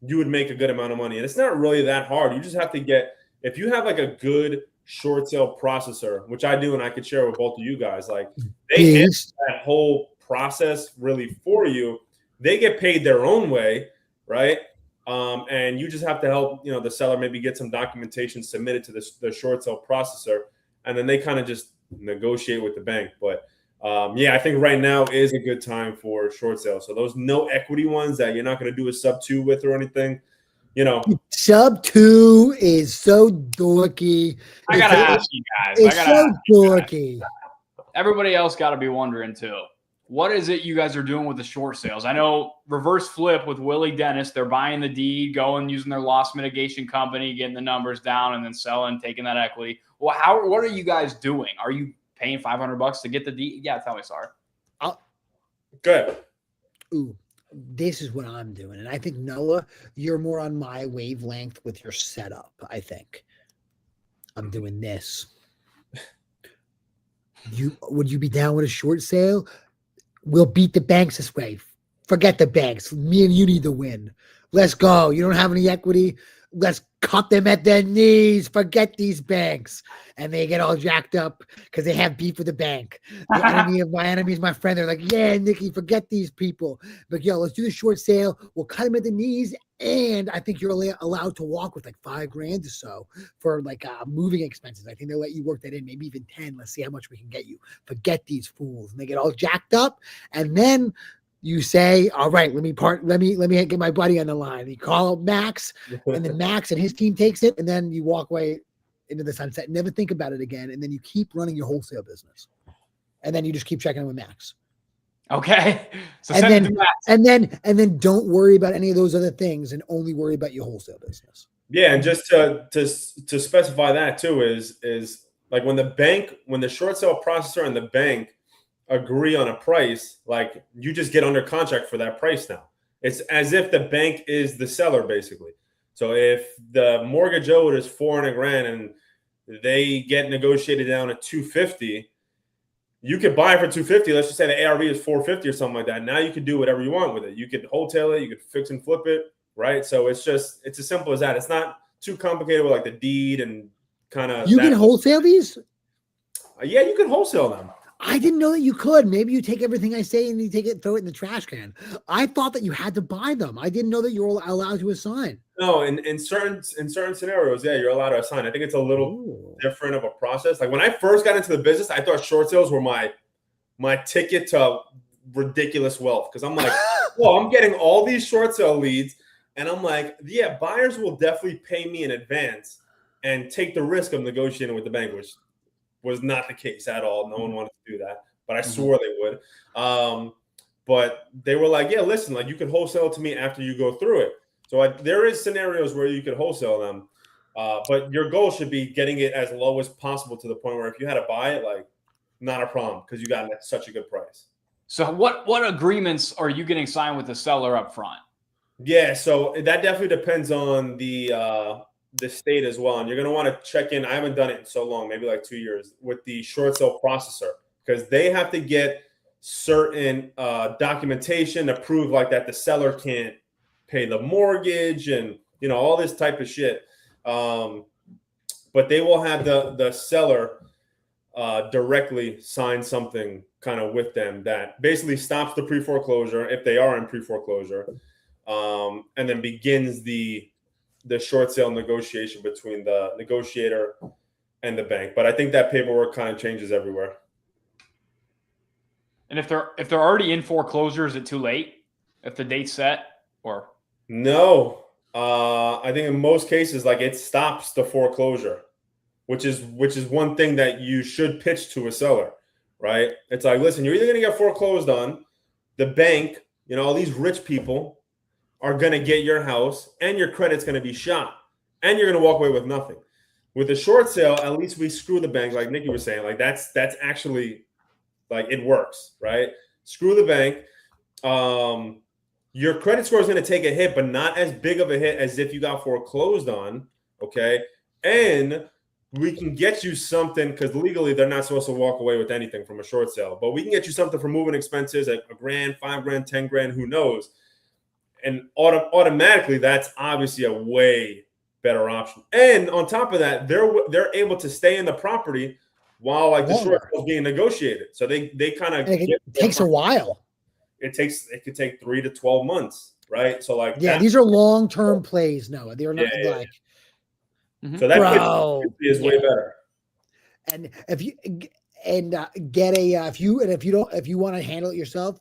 you would make a good amount of money. And it's not really that hard. You just have to get, if you have like a good short sale processor, which I do, and I could share with both of you guys, like they handle that whole process really for you. They get paid their own way, right? And you just have to help, the seller maybe get some documentation submitted to the short sale processor, and then they kind of just negotiate with the bank. But I think right now is a good time for short sales. So those no equity ones that you're not going to do a sub 2 with or anything, Sub 2 is so dorky. I gotta ask you guys. It's so dorky. Everybody else got to be wondering too. What is it you guys are doing with the short sales? I know reverse flip with Willie Dennis. They're buying the deed, going using their loss mitigation company, getting the numbers down, and then selling, taking that equity. Well, what are you guys doing? Are you paying $500 to get the deed? Yeah, tell me, sorry. Good. Ooh, this is what I'm doing, and I think Noah, you're more on my wavelength with your setup. I think I'm doing this. Would you be down with a short sale? We'll beat the banks this way. Forget the banks. Me and you need to win. Let's go. You don't have any equity. Let's cut them at their knees. Forget these banks. And they get all jacked up because they have beef with the bank. The enemy of my enemy is my friend. They're like, yeah, Nikki, forget these people. But yo, let's do the short sale. We'll cut them at the knees. And I think you're allowed to walk with like $5,000 or so for like moving expenses. I think they'll let you work that in, maybe even 10. Let's see how much we can get you. Forget these fools. And they get all jacked up. And then you say, all right, let me get my buddy on the line. You call Max, and then Max and his team takes it, and then you walk away into the sunset. Never think about it again, and then you keep running your wholesale business. And then you just keep checking in with Max. Okay. So and then don't worry about any of those other things and only worry about your wholesale business. Yeah, and just to specify that too is Like when the short sale processor and the bank agree on a price, like you just get under contract for that price now. It's as if the bank is the seller, basically. So if the mortgage owed is $400,000 and they get negotiated down to $250,000, you could buy it for $250,000. Let's just say the ARV is $450,000 or something like that. Now you can do whatever you want with it. You could wholesale it, you could fix and flip it, right? So it's as simple as that. It's not too complicated with like the deed and kind of. You can wholesale these? Yeah, you can wholesale them. I didn't know that you could. Maybe you take everything I say and you throw it in the trash can. I thought that you had to buy them. I didn't know that you were allowed to assign. No, in certain scenarios, yeah, you're allowed to assign. I think it's a little different of a process. Like when I first got into the business, I thought short sales were my ticket to ridiculous wealth, because I'm like, well, I'm getting all these short sale leads, and I'm like, yeah, buyers will definitely pay me in advance and take the risk of negotiating with the bank, which was not the case at all. No one wanted to do that, but I swore they would. But they were like, yeah, listen, like you can wholesale to me after you go through it. So there is scenarios where you could wholesale them, but your goal should be getting it as low as possible to the point where if you had to buy it, like not a problem because you got such a good price. So what agreements are you getting signed with the seller up front? Yeah, so that definitely depends on the state as well. And you're going to want to check in. I haven't done it in so long, maybe like 2 years, with the short sale processor, because they have to get certain documentation to prove like that the seller can't pay the mortgage and, you know, all this type of shit. But they will have the seller directly sign something kind of with them that basically stops the pre-foreclosure if they are in pre-foreclosure, and then begins the short sale negotiation between the negotiator and the bank. But I think that paperwork kind of changes everywhere. And if they're already in foreclosure, is it too late if the date's set? Or no, I think in most cases, like it stops the foreclosure, which is one thing that you should pitch to a seller, right? It's like, listen, you're either going to get foreclosed on, the bank, you know, all these rich people are going to get your house and your credit's going to be shot and you're going to walk away with nothing. With a short sale, at least we screw the bank, like Nikki was saying, like that's actually like it works, right? Screw the bank. Your credit score is going to take a hit, but not as big of a hit as if you got foreclosed on, okay? And we can get you something, because legally they're not supposed to walk away with anything from a short sale, but we can get you something for moving expenses, like $1,000, $5,000, $10,000, who knows? And automatically, that's obviously a way better option. And on top of that, they're able to stay in the property while like the short sale is being negotiated. So they kind of it takes a while. It could take 3 to 12 months, right? So like these are long-term plays. No, they're not like. So that is way better. And if you get a if you want to handle it yourself,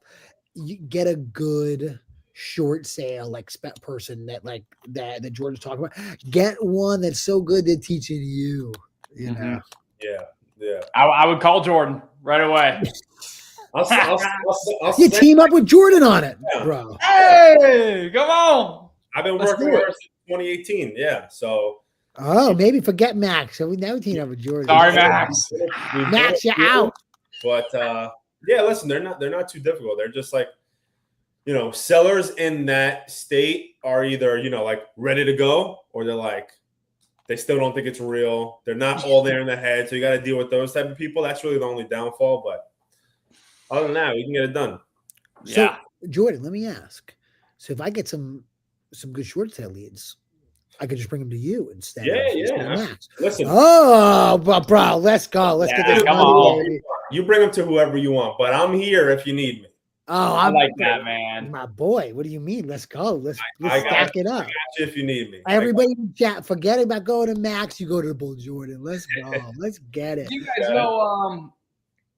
you get a good short sale like spec person that Jordan's talking about. Get one that's so good they're teaching you. You know. Yeah. I would call Jordan right away. I'll you team up with Jordan on it, bro. Hey, come on! I've been working with her since 2018. Yeah, so. Oh, maybe forget Max. So we now team up with Jordan. Sorry, Max. Max, you're out. But yeah, listen, they're not too difficult. They're just like, you know, sellers in that state are either, you know, like ready to go, or they're like, they still don't think it's real. They're not all there in the head. So you got to deal with those type of people. That's really the only downfall. But other than that, we can get it done. So, Jordan, let me ask. So if I get some good short sale leads, I could just bring them to you instead. Yeah. Max. Listen. Oh, bro, let's go. Let's get this money. You bring them to whoever you want, but I'm here if you need me. Oh, I like that, man. My boy, what do you mean? Let's go. Let's stack it up. I got you if you need me. Everybody in chat, forget about going to Max. You go to the Bull Jordan. Let's go. Let's get it. You guys know,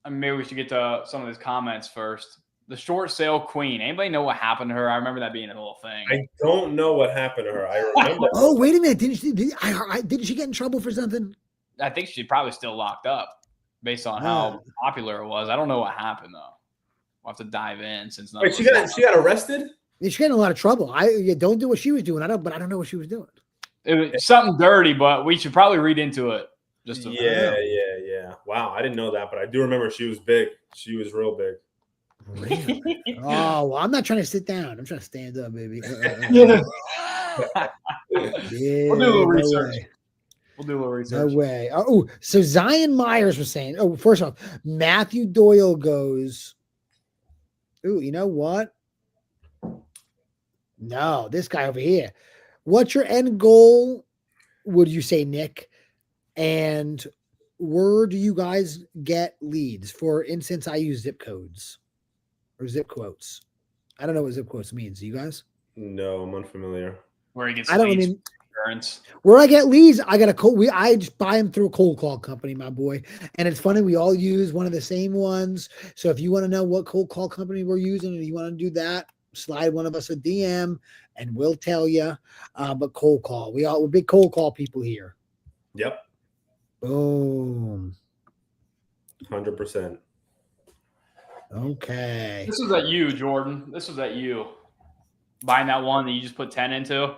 maybe we should get to some of these comments first. The short sale queen. Anybody know what happened to her? I remember that being a little thing. I don't know what happened to her. I remember. Oh, wait a minute. Didn't she get in trouble for something? I think she's probably still locked up based on how popular it was. I don't know what happened though. We'll have to dive in since. Wait, she got arrested? Yeah, she got in a lot of trouble. Don't do what she was doing. I don't know what she was doing. It was something dirty, but we should probably read into it. Just a Yeah. Wow, I didn't know that, but I do remember she was big. She was real big. Really? Oh, well, I'm not trying to sit down. I'm trying to stand up, baby. Yeah. Yeah, We'll do a little no research. way. We'll do a little No research. way. Oh, so Zion Myers was saying, oh, first off, Matthew Doyle goes, ooh, you know what? No, this guy over here. What's your end goal, would you say, Nick? And where do you guys get leads? For instance, I use zip codes or zip quotes. I don't know what zip quotes means. Do you guys? No, I'm unfamiliar. Where he gets I don't leads mean from insurance. where I get leads. I got a cold. I just buy them through a cold call company, my boy. And it's funny. We all use one of the same ones. So if you want to know what cold call company we're using and you want to do that, slide one of us a DM and we'll tell you. But cold call, we're big cold call people here. Yep, Boom. 100%. Okay. This was at you, Jordan. This was at you. Buying that one that you just put 10 into.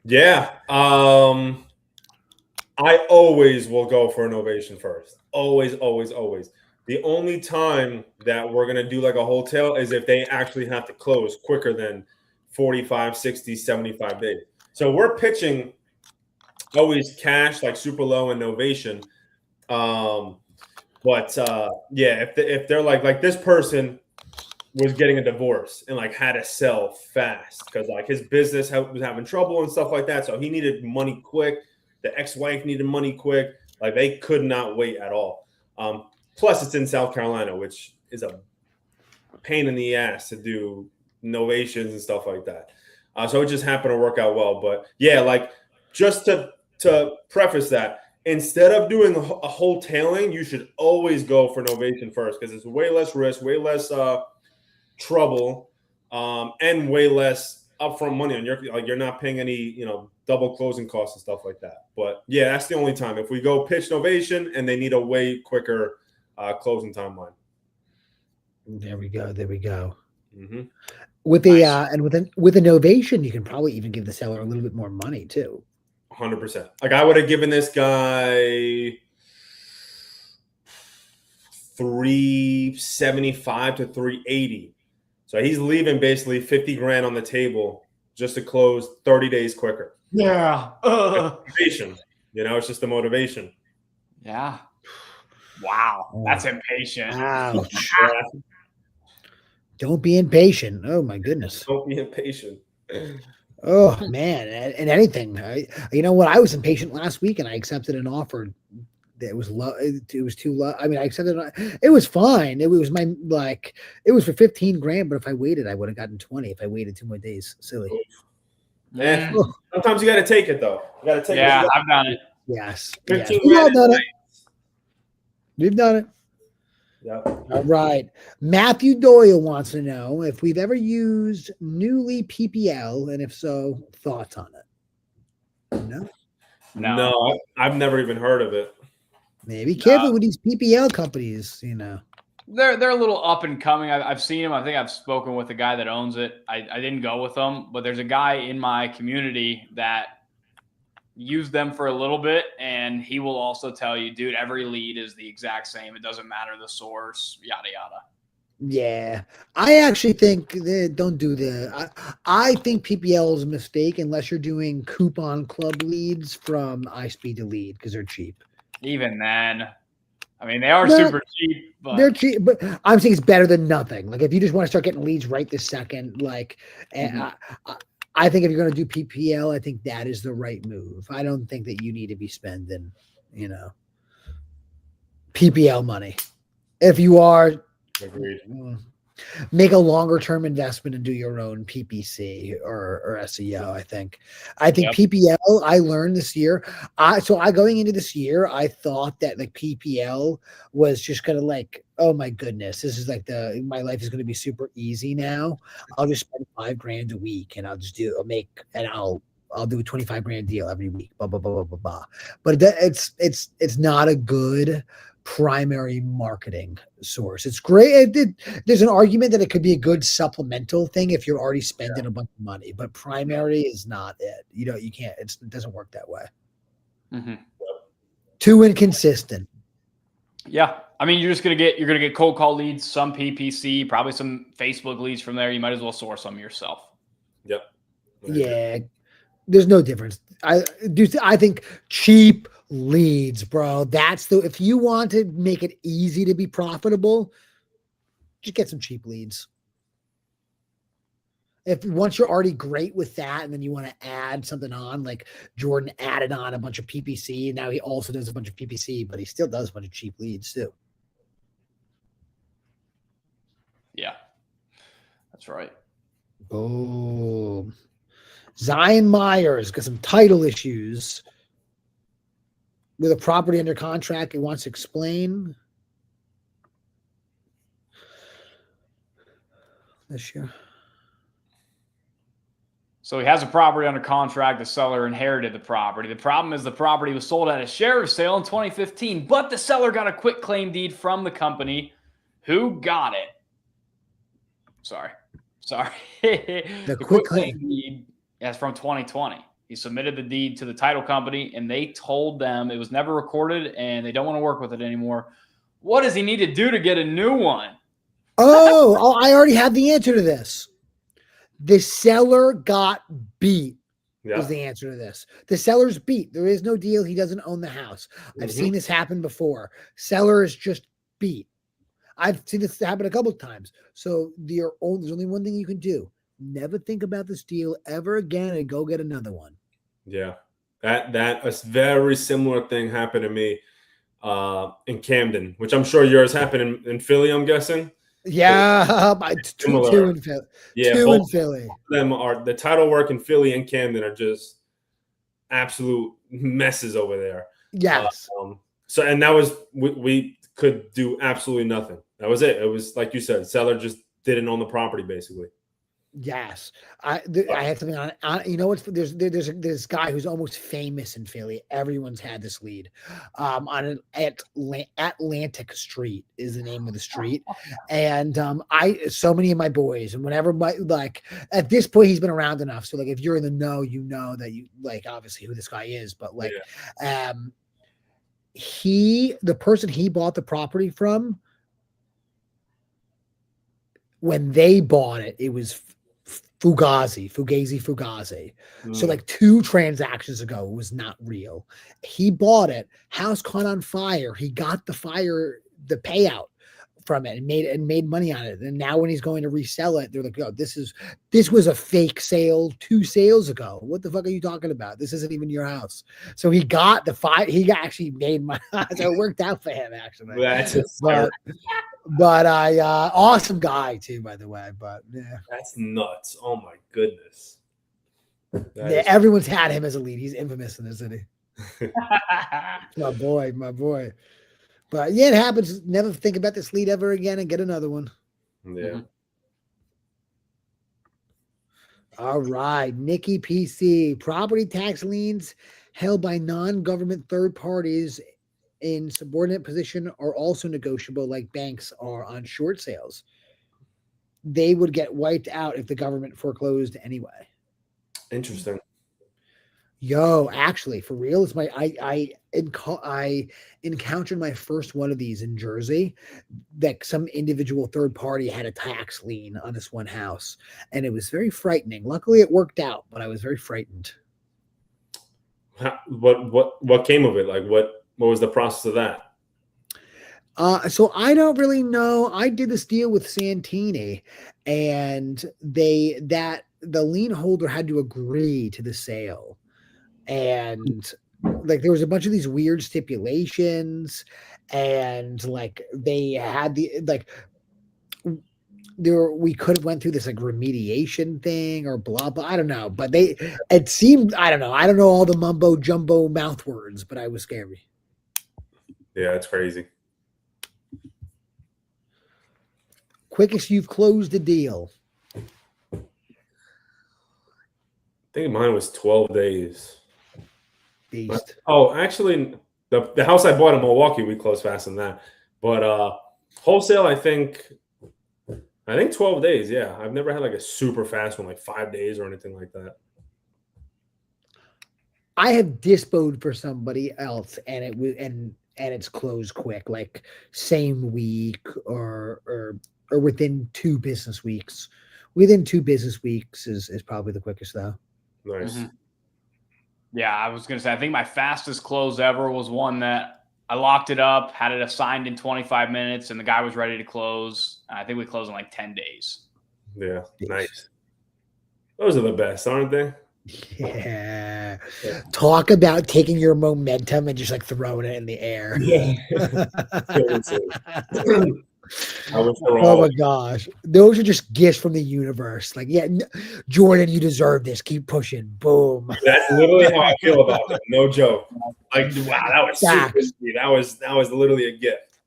Yeah. I always will go for an ovation first. Always. The only time that we're going to do like a wholesale is if they actually have to close quicker than 45, 60, 75 days. So we're pitching always cash, like super low and ovation. Yeah, if they're like this person was getting a divorce and like had to sell fast because like his business was having trouble and stuff like that. So he needed money quick. The ex-wife needed money quick. Like they could not wait at all. Plus it's in South Carolina, which is a pain in the ass to do novations and stuff like that. So it just happened to work out well. But yeah, like just to preface that, instead of doing a wholetailing, you should always go for novation first because it's way less risk, way less trouble, and way less upfront money on you're not paying any double closing costs and stuff like that. But yeah, that's the only time. If we go pitch novation and they need a way quicker closing timeline. There we go. Mm-hmm. With the and with innovation, you can probably even give the seller a little bit more money too. 100%. Like I would have given this guy $375 to $380. So he's leaving basically 50 grand on the table just to close 30 days quicker. Yeah. Motivation. It's just the motivation. Yeah. Wow. That's impatient. Ouch. Don't be impatient. Oh my goodness. Don't be impatient. Oh man, and anything. You know what? I was impatient last week, and I accepted an offer that was low. It was too low. I mean, I accepted it. It was fine. It was it was for 15 grand. But if I waited, I would have gotten 20. If I waited 2 more days, silly. Man, sometimes you got to take it though. You got to take it. Yeah, I've done it. Yes. 15 We've all grand done is it. We've done it. Yeah. All right. Matthew Doyle wants to know if we've ever used Newly PPL, and if so, thoughts on it. No, I've never even heard of it. Maybe careful with these PPL companies. They're a little up and coming. I've seen them. I think I've spoken with the guy that owns it. I didn't go with them, but there's a guy in my community that used them for a little bit, and he will also tell you, dude, every lead is the exact same. It doesn't matter the source, yada yada. Yeah, I actually think don't do I think PPL is a mistake unless you're doing coupon club leads from iSpeed to Lead because they're cheap. Even then, I mean, they are super cheap, but they're cheap. But I'm saying it's better than nothing. Like if you just want to start getting leads right this second, I think if you're going to do PPL, I think that is the right move. I don't think that you need to be spending, PPL money. If you are, agreed. Make a longer term investment and do your own PPC or SEO. I think PPL. I learned this year. Going into this year, I thought that like PPL was just gonna like, oh my goodness, this is like my life is gonna be super easy now. I'll just spend $5 grand a week and I'll do a 25 grand deal every week. Blah blah blah blah blah blah. But it's not a good primary marketing source. It's great. There's an argument that it could be a good supplemental thing if you're already spending a bunch of money, but primary is not it. You can't. It doesn't work that way. Mm-hmm. Too inconsistent. Yeah. I mean, you're gonna get cold call leads, some PPC, probably some Facebook leads from there. You might as well source them yourself. Yep. Yeah. There's no difference. I think cheap leads, bro. If you want to make it easy to be profitable, just get some cheap leads. If once you're already great with that, and then you want to add something on, like Jordan added on a bunch of PPC. Now he also does a bunch of PPC, but he still does a bunch of cheap leads too. Yeah, that's right. Boom. Zion Myers got some title issues with a property under contract. He wants to explain this year. So he has a property under contract. The seller inherited the property. The problem is the property was sold at a sheriff's sale in 2015, but the seller got a quit claim deed from the company. Who got it? Sorry. The quit claim deed is from 2020. He submitted the deed to the title company, and they told them it was never recorded, and they don't want to work with it anymore. What does he need to do to get a new one? Oh, I already have the answer to this. The seller got beat. Is the answer to this. The seller's beat. There is no deal. He doesn't own the house. I've seen this happen before. Seller is just beat. I've seen this happen a couple of times. So there's only one thing you can do. Never think about this deal ever again and go get another one. Yeah. That a very similar thing happened to me in Camden, which I'm sure yours happened in Philly, I'm guessing. Yeah, two in Philly. Yeah, two in Philly. Them are the title work in Philly and Camden are just absolute messes over there. Yes. So and that was we could do absolutely nothing. That was it. It was like you said, seller just didn't own the property basically. Yes, I had something on. You know what? There's this guy who's almost famous in Philly. Everyone's had this lead. At Atlantic Street is the name of the street, and so many of my boys, and whenever at this point he's been around enough. So like if you're in the know, you know that you like obviously who this guy is. But like, the person he bought the property from, when they bought it, it was Fugazi. So like 2 transactions ago, it was not real. He bought it, house caught on fire. He got the payout from it and made money on it. And now when he's going to resell it, they're like, oh, this was a fake sale 2 sales ago. What the fuck are you talking about? This isn't even your house. So he got he actually made money. So it worked out for him actually. But awesome guy too, by the way. But yeah, that's nuts. Oh my goodness. Everyone's had him as a lead. He's infamous in the city. my boy. But yeah, it happens. Never think about this lead ever again and get another one. Yeah. All right, Nikki PC. Property tax liens held by non-government third parties in subordinate position are also negotiable like banks are on short sales. They would get wiped out if the government foreclosed anyway. Interesting. Yo, actually, for real, it's I encountered my first one of these in Jersey that some individual third party had a tax lien on this one house, and it was very frightening. Luckily, it worked out, but I was very frightened. What came of it? Like what was the process of that? So I don't really know. I did this deal with Santini, and the lien holder had to agree to the sale. And like there was a bunch of these weird stipulations, and like they had we could have went through this like remediation thing or blah blah. I don't know, but it seemed I don't know all the mumbo jumbo mouth words, but I was scary. Yeah, it's crazy. Quickest you've closed a deal? I think mine was 12 days. Beast. Oh, actually, the house I bought in Milwaukee, we closed faster than that. But wholesale, I think 12 days. Yeah, I've never had like a super fast one, like 5 days or anything like that. I have dispoed for somebody else, and it was and it's closed quick, like same week or within 2 business weeks. Within 2 business weeks is probably the quickest though. Nice. Mm-hmm. Yeah, I was gonna say I think my fastest close ever was one that I locked it up, had it assigned in 25 minutes, and the guy was ready to close. I think we closed in like 10 days. Yeah, nice. Those are the best, aren't they? Yeah. Talk about taking your momentum and just like throwing it in the air. Yeah. Oh my gosh. Those are just gifts from the universe. Like, yeah, Jordan, you deserve this. Keep pushing. Boom. That's literally how I feel about them. No joke. Like, wow, that was super sweet. That was literally a gift.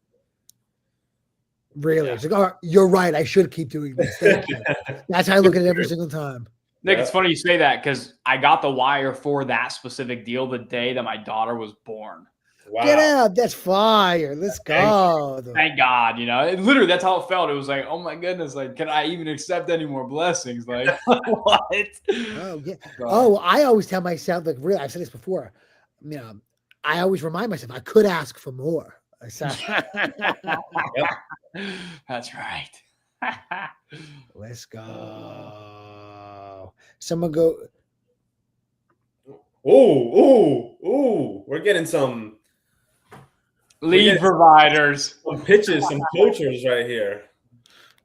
Really? Yeah. It's like, oh, you're right. I should keep doing this. Thank you. That's how I look at it every single time. Nick, it's funny you say that because I got the wire for that specific deal the day that my daughter was born. Wow. Get out. That's fire. Let's go. Thank God. You know, literally, that's how it felt. It was like, oh my goodness, like, can I even accept any more blessings? Like, what? Oh, yeah. Oh, I always tell myself, like, really, I've said this before. You know, I always remind myself I could ask for more. That's right. Let's go. Someone go. Ooh. We're getting some lead providers. Some pitches, some poachers right here.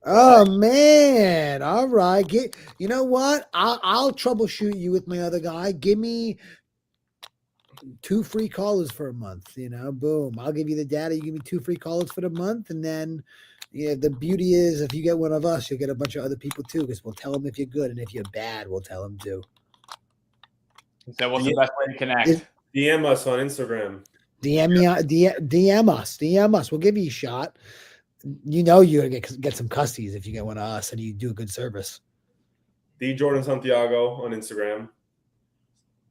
Oh man. All right. You know what? I'll troubleshoot you with my other guy. Give me 2 free callers for a month. You know, boom. I'll give you the data. You give me 2 free callers for the month, and then yeah, the beauty is if you get one of us, you'll get a bunch of other people too, because we'll tell them if you're good, and if you're bad, we'll tell them too. So what's the best way to connect? DM us on Instagram. DM us. We'll give you a shot. You know you're gonna get some custies if you get one of us and you do a good service. The Jordan Santiago on Instagram.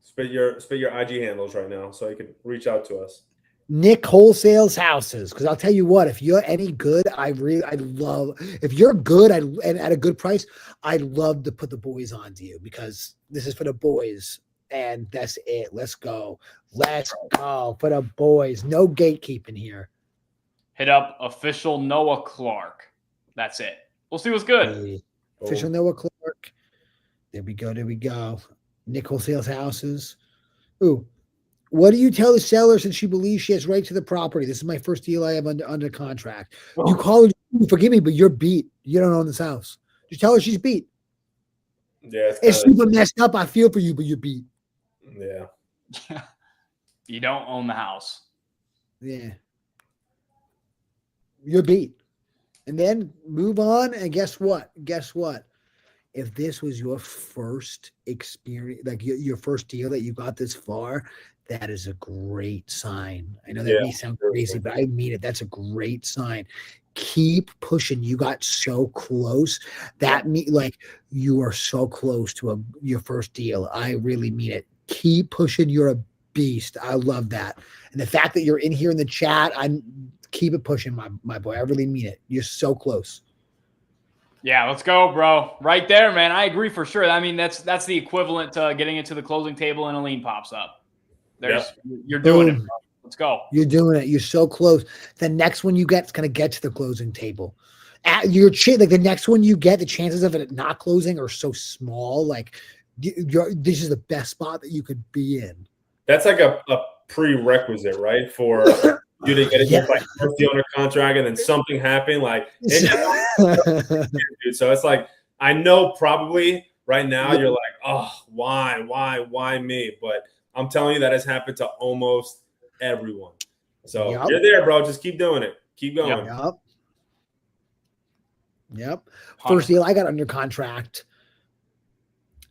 Spit your IG handles right now so you can reach out to us. Nick Wholesale's houses, because I'll tell you what, if you're any good, I'd love if you're good and at a good price, I'd love to put the boys onto you because this is for the boys, and that's it. Let's go for the boys. No gatekeeping here. Hit up official Noah Clark. That's it. We'll see what's good. Hey, official Noah Clark. There we go. Nick Wholesale's houses. Ooh. What do you tell the seller since she believes she has right to the property? This is my first deal I have under contract. Oh. You call her, forgive me, but you're beat. You don't own this house. Just tell her she's beat. Yeah, it's super messed up. I feel for you, but you're beat. Yeah. You don't own the house. Yeah. You're beat. And then move on. And guess what? If this was your first experience, like your first deal that you got this far, that is a great sign. I know that may sound crazy, but I mean it. That's a great sign. Keep pushing. You got so close. Like you are so close to your first deal. I really mean it. Keep pushing. You're a beast. I love that. And the fact that you're in here in the chat, keep it pushing, my boy. I really mean it. You're so close. Yeah, let's go, bro. Right there, man. I agree for sure. I mean, that's the equivalent to getting into the closing table and a lien pops up. You're doing it, bro. Let's go. You're doing it. You're so close. The next one you get is going to get to the closing table. Like the next one you get, the chances of it not closing are so small. Like this is the best spot that you could be in. That's like a prerequisite, right? For you to get it like first deal under contract, and then something happened. Like, dude. So it's like I know probably right now you're like, oh, why me? But I'm telling you that has happened to almost everyone. So you're there, bro. Just keep doing it. Keep going. Yep. First deal I got under contract,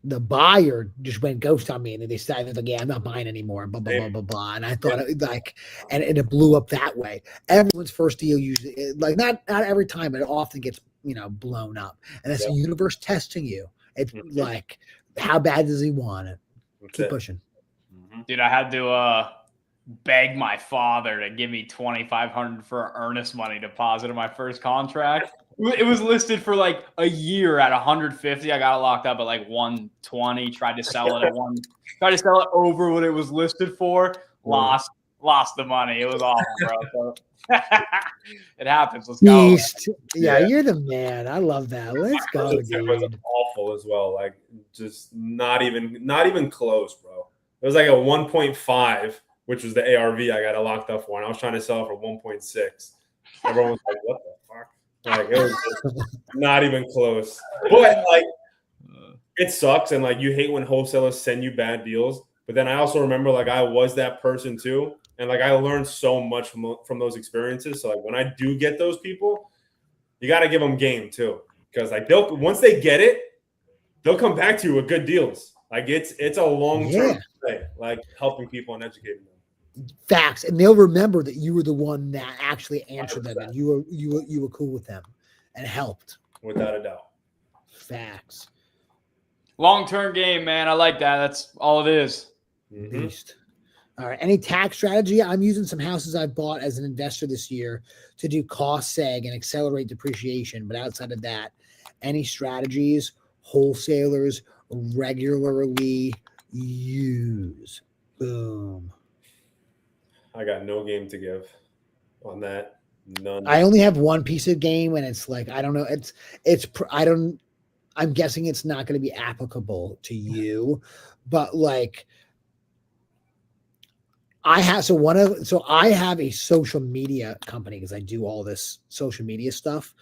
the buyer just went ghost on me, and then they decided, like, yeah, I'm not buying anymore, blah, blah, blah, blah, blah. And I thought, and it blew up that way. Everyone's first deal usually, like, not every time, but it often gets, blown up. And that's the universe testing you. It's like, how bad does he want it? Keep pushing. Dude, I had to beg my father to give me $2,500 for earnest money deposit in my first contract. It was listed for like a year at 150. I got it locked up at like 120. Tried to sell it over what it was listed for. Lost the money. It was awful, bro. So it happens. Let's go. Beast. Yeah, you're the man. I love that. Let's go, It was dude. awful as well. Like just not even close, bro. It was like a 1.5, which was the ARV I got it locked up for, and I was trying to sell it for 1.6. Everyone was like, "What the fuck?" Like it was just not even close. But like, it sucks, and like you hate when wholesalers send you bad deals. But then I also remember like I was that person too, and like I learned so much from those experiences. So like when I do get those people, you got to give them game too, because like once they get it, they'll come back to you with good deals. Like it's a long-term play, like helping people and educating them. Facts, and they'll remember that you were the one that actually answered 100%. Them, and you were cool with them and helped. Without a doubt. Facts. Long-term game, man. I like that. That's all it is. Beast. All right. Any tax strategy? I'm using some houses I bought as an investor this year to do cost seg and accelerate depreciation. But outside of that, any strategies wholesalers regularly use? Boom. I got no game to give on that. None. I only have one piece of game, and it's like I don't know. I'm guessing it's not going to be applicable to you, but like I have a social media company because I do all this social media stuff,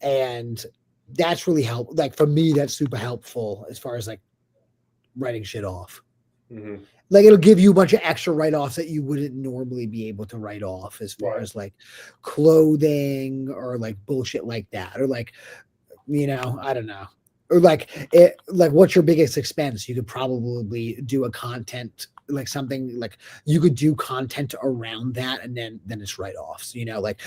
and that's really helpful. Like for me, that's super helpful as far as like writing shit off. Mm-hmm. Like it'll give you a bunch of extra write-offs that you wouldn't normally be able to write off as far as like clothing or like bullshit like that, or like, I don't know. Or like what's your biggest expense? You could probably do a content, like something like you could do content around that, and then it's write-offs, so like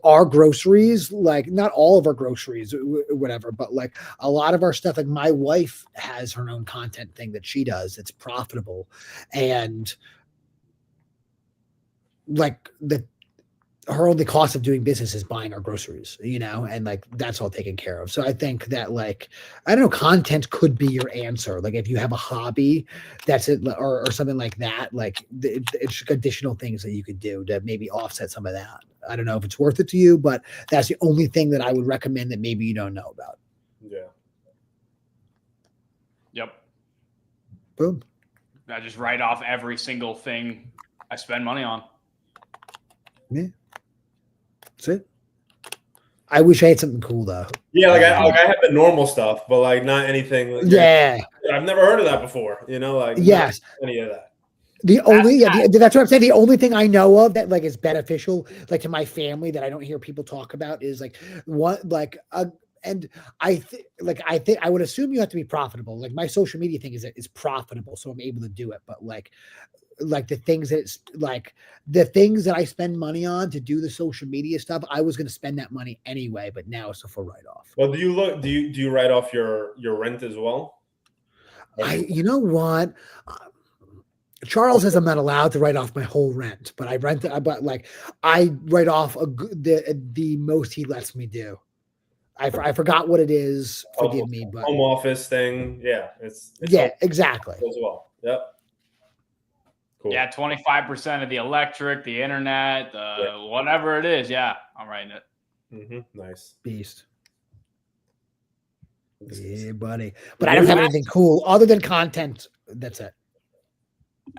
our groceries, like not all of our groceries or whatever, but like a lot of our stuff, like my wife has her own content thing that she does. It's profitable. And like her only cost of doing business is buying our groceries, and like that's all taken care of. So I think that like, I don't know, content could be your answer. Like if you have a hobby, that's it, or something like that. Like it's additional things that you could do to maybe offset some of that. I don't know if it's worth it to you, but that's the only thing that I would recommend that maybe you don't know about. Yeah. Yep. Boom. I just write off every single thing I spend money on. Yeah. That's it. I wish I had something cool though. Yeah, like I have the normal stuff, but like not anything. Like, I've never heard of that before. Like yes, any of that. That's what I'm saying. The only thing I know of that like is beneficial, like to my family, that I don't hear people talk about is like and I think I would assume you have to be profitable. Like my social media thing is profitable, so I'm able to do it. But like the things that I spend money on to do the social media stuff, I was going to spend that money anyway, but now it's a full write-off. Well, do you write off your rent as well? You know what? Charles says I'm not allowed to write off my whole rent, but I write off the most he lets me do. I forgot what it is. Forgive me, but home office thing. Yeah, it's exactly as well. Yep. Cool. Yeah, 25% of the electric, the internet, whatever it is. Yeah, I'm writing it. Mm-hmm. Nice. Beast. Yeah, buddy. But I don't have anything cool other than content. That's it.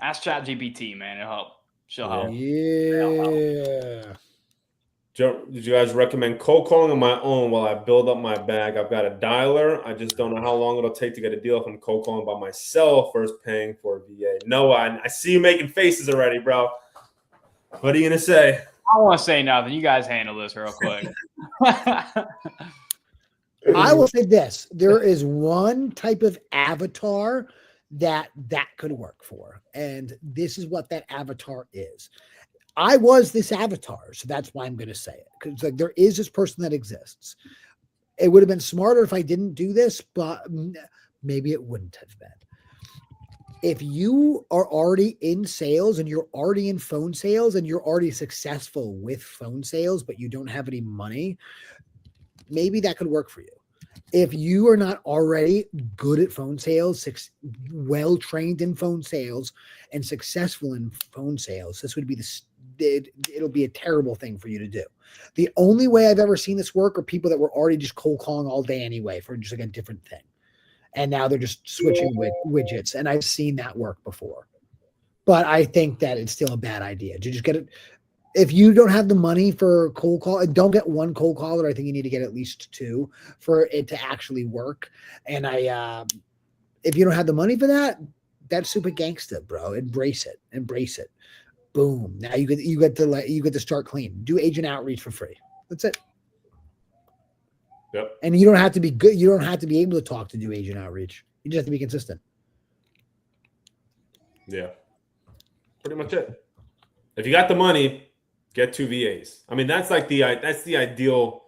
Ask ChatGPT, man. It'll help. She'll help. Yeah. Did you guys recommend cold calling on my own while I build up my bag? I've got a dialer. I just don't know how long it'll take to get a deal if I'm cold calling by myself versus paying for a VA. Noah, I see you making faces already, bro. What are you going to say? I don't want to say nothing. You guys handle this real quick. I will say this. There is one type of avatar that could work for. And this is what that avatar is. I was this avatar, so that's why I'm going to say it. Because like there is this person that exists. It would have been smarter if I didn't do this, but maybe it wouldn't have been. If you are already in sales and you're already in phone sales and you're already successful with phone sales, but you don't have any money, maybe that could work for you. If you are not already good at phone sales, well trained in phone sales, and successful in phone sales, this would be it'll be a terrible thing for you to do. The only way I've ever seen this work are people that were already just cold calling all day anyway for just like a different thing. And now they're just switching widgets. And I've seen that work before. But I think that it's still a bad idea to just get it. If you don't have the money for cold call, don't get one cold caller. I think you need to get at least 2 for it to actually work. And if you don't have the money for that, that's super gangsta, bro. Embrace it. Boom. Now you get to start clean. Do agent outreach for free. That's it. Yep. And you don't have to be good. You don't have to be able to talk to do agent outreach. You just have to be consistent. Yeah. Pretty much it. If you got the money, get 2 VAs. I mean, that's the ideal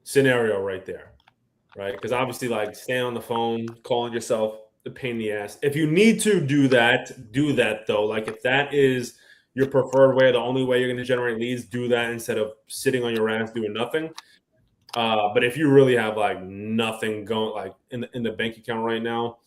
scenario right there, right? Because obviously, like, staying on the phone, calling yourself, the pain in the ass. If you need to do that though. Like, if that is your preferred way, the only way you're going to generate leads, do that instead of sitting on your ass doing nothing. But if you really have like nothing going like in the bank account right now,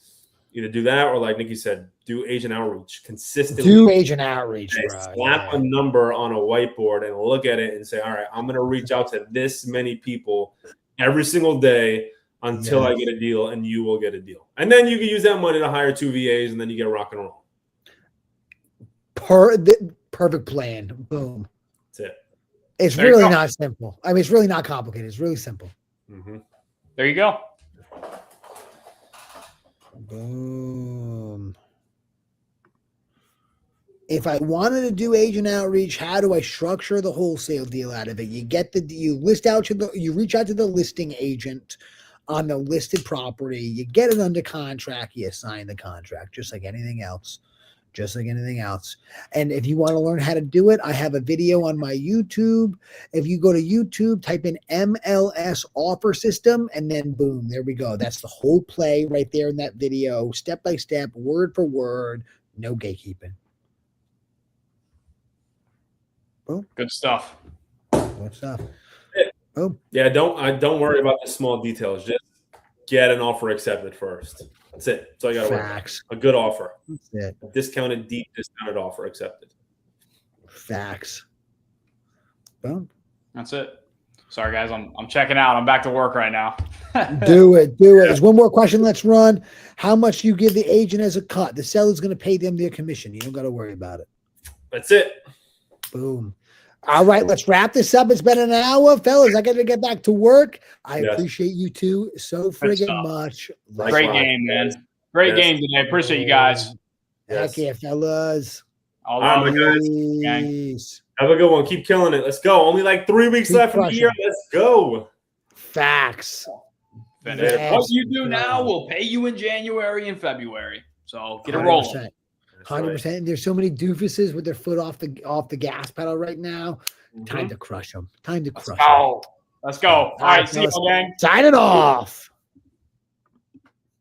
either do that or, like Nikki said, do agent outreach consistently. Do agent outreach, bro. Slap a number on a whiteboard and look at it and say, all right, I'm going to reach out to this many people every single day until I get a deal, and you will get a deal. And then you can use that money to hire 2 VAs, and then you get rock and roll. Perfect plan. Boom. That's it. It's really not simple. I mean, it's really not complicated. It's really simple. Mm-hmm. There you go. Boom. If I wanted to do agent outreach, how do I structure the wholesale deal out of it? You reach out to the listing agent on the listed property. You get it under contract. You sign the contract, just like anything else. And if you want to learn how to do it, I have a video on my YouTube. If you go to YouTube, type in MLS offer system, and then boom, there we go. That's the whole play right there in that video, step by step, word for word, no gatekeeping. Boom. Good stuff. Good stuff. Boom. Yeah, don't worry about the small details. Just get an offer accepted first. That's it. That's all you got to worry about. A good offer. That's it. A discounted offer accepted. Facts. Boom. That's it. Sorry, guys. I'm checking out. I'm back to work right now. Do it. There's one more question. Let's run. How much do you give the agent as a cut? The seller's going to pay them their commission. You don't got to worry about it. That's it. Boom. All right, let's wrap this up. It's been an hour, fellas. I got to get back to work. I appreciate you two so friggin' much. Great game, man. Great game today. Appreciate you guys. Heck yeah, fellas. All right, my guys. Have a good one. Keep killing it. Let's go. Only like 3 weeks left in the year. Let's go. Facts. What you do now will pay you in January and February. So get it rolling. 100%. There's so many doofuses with their foot off the gas pedal right now. Time to crush them. Time to crush them. Let's go. All right. See you, gang. Sign it off.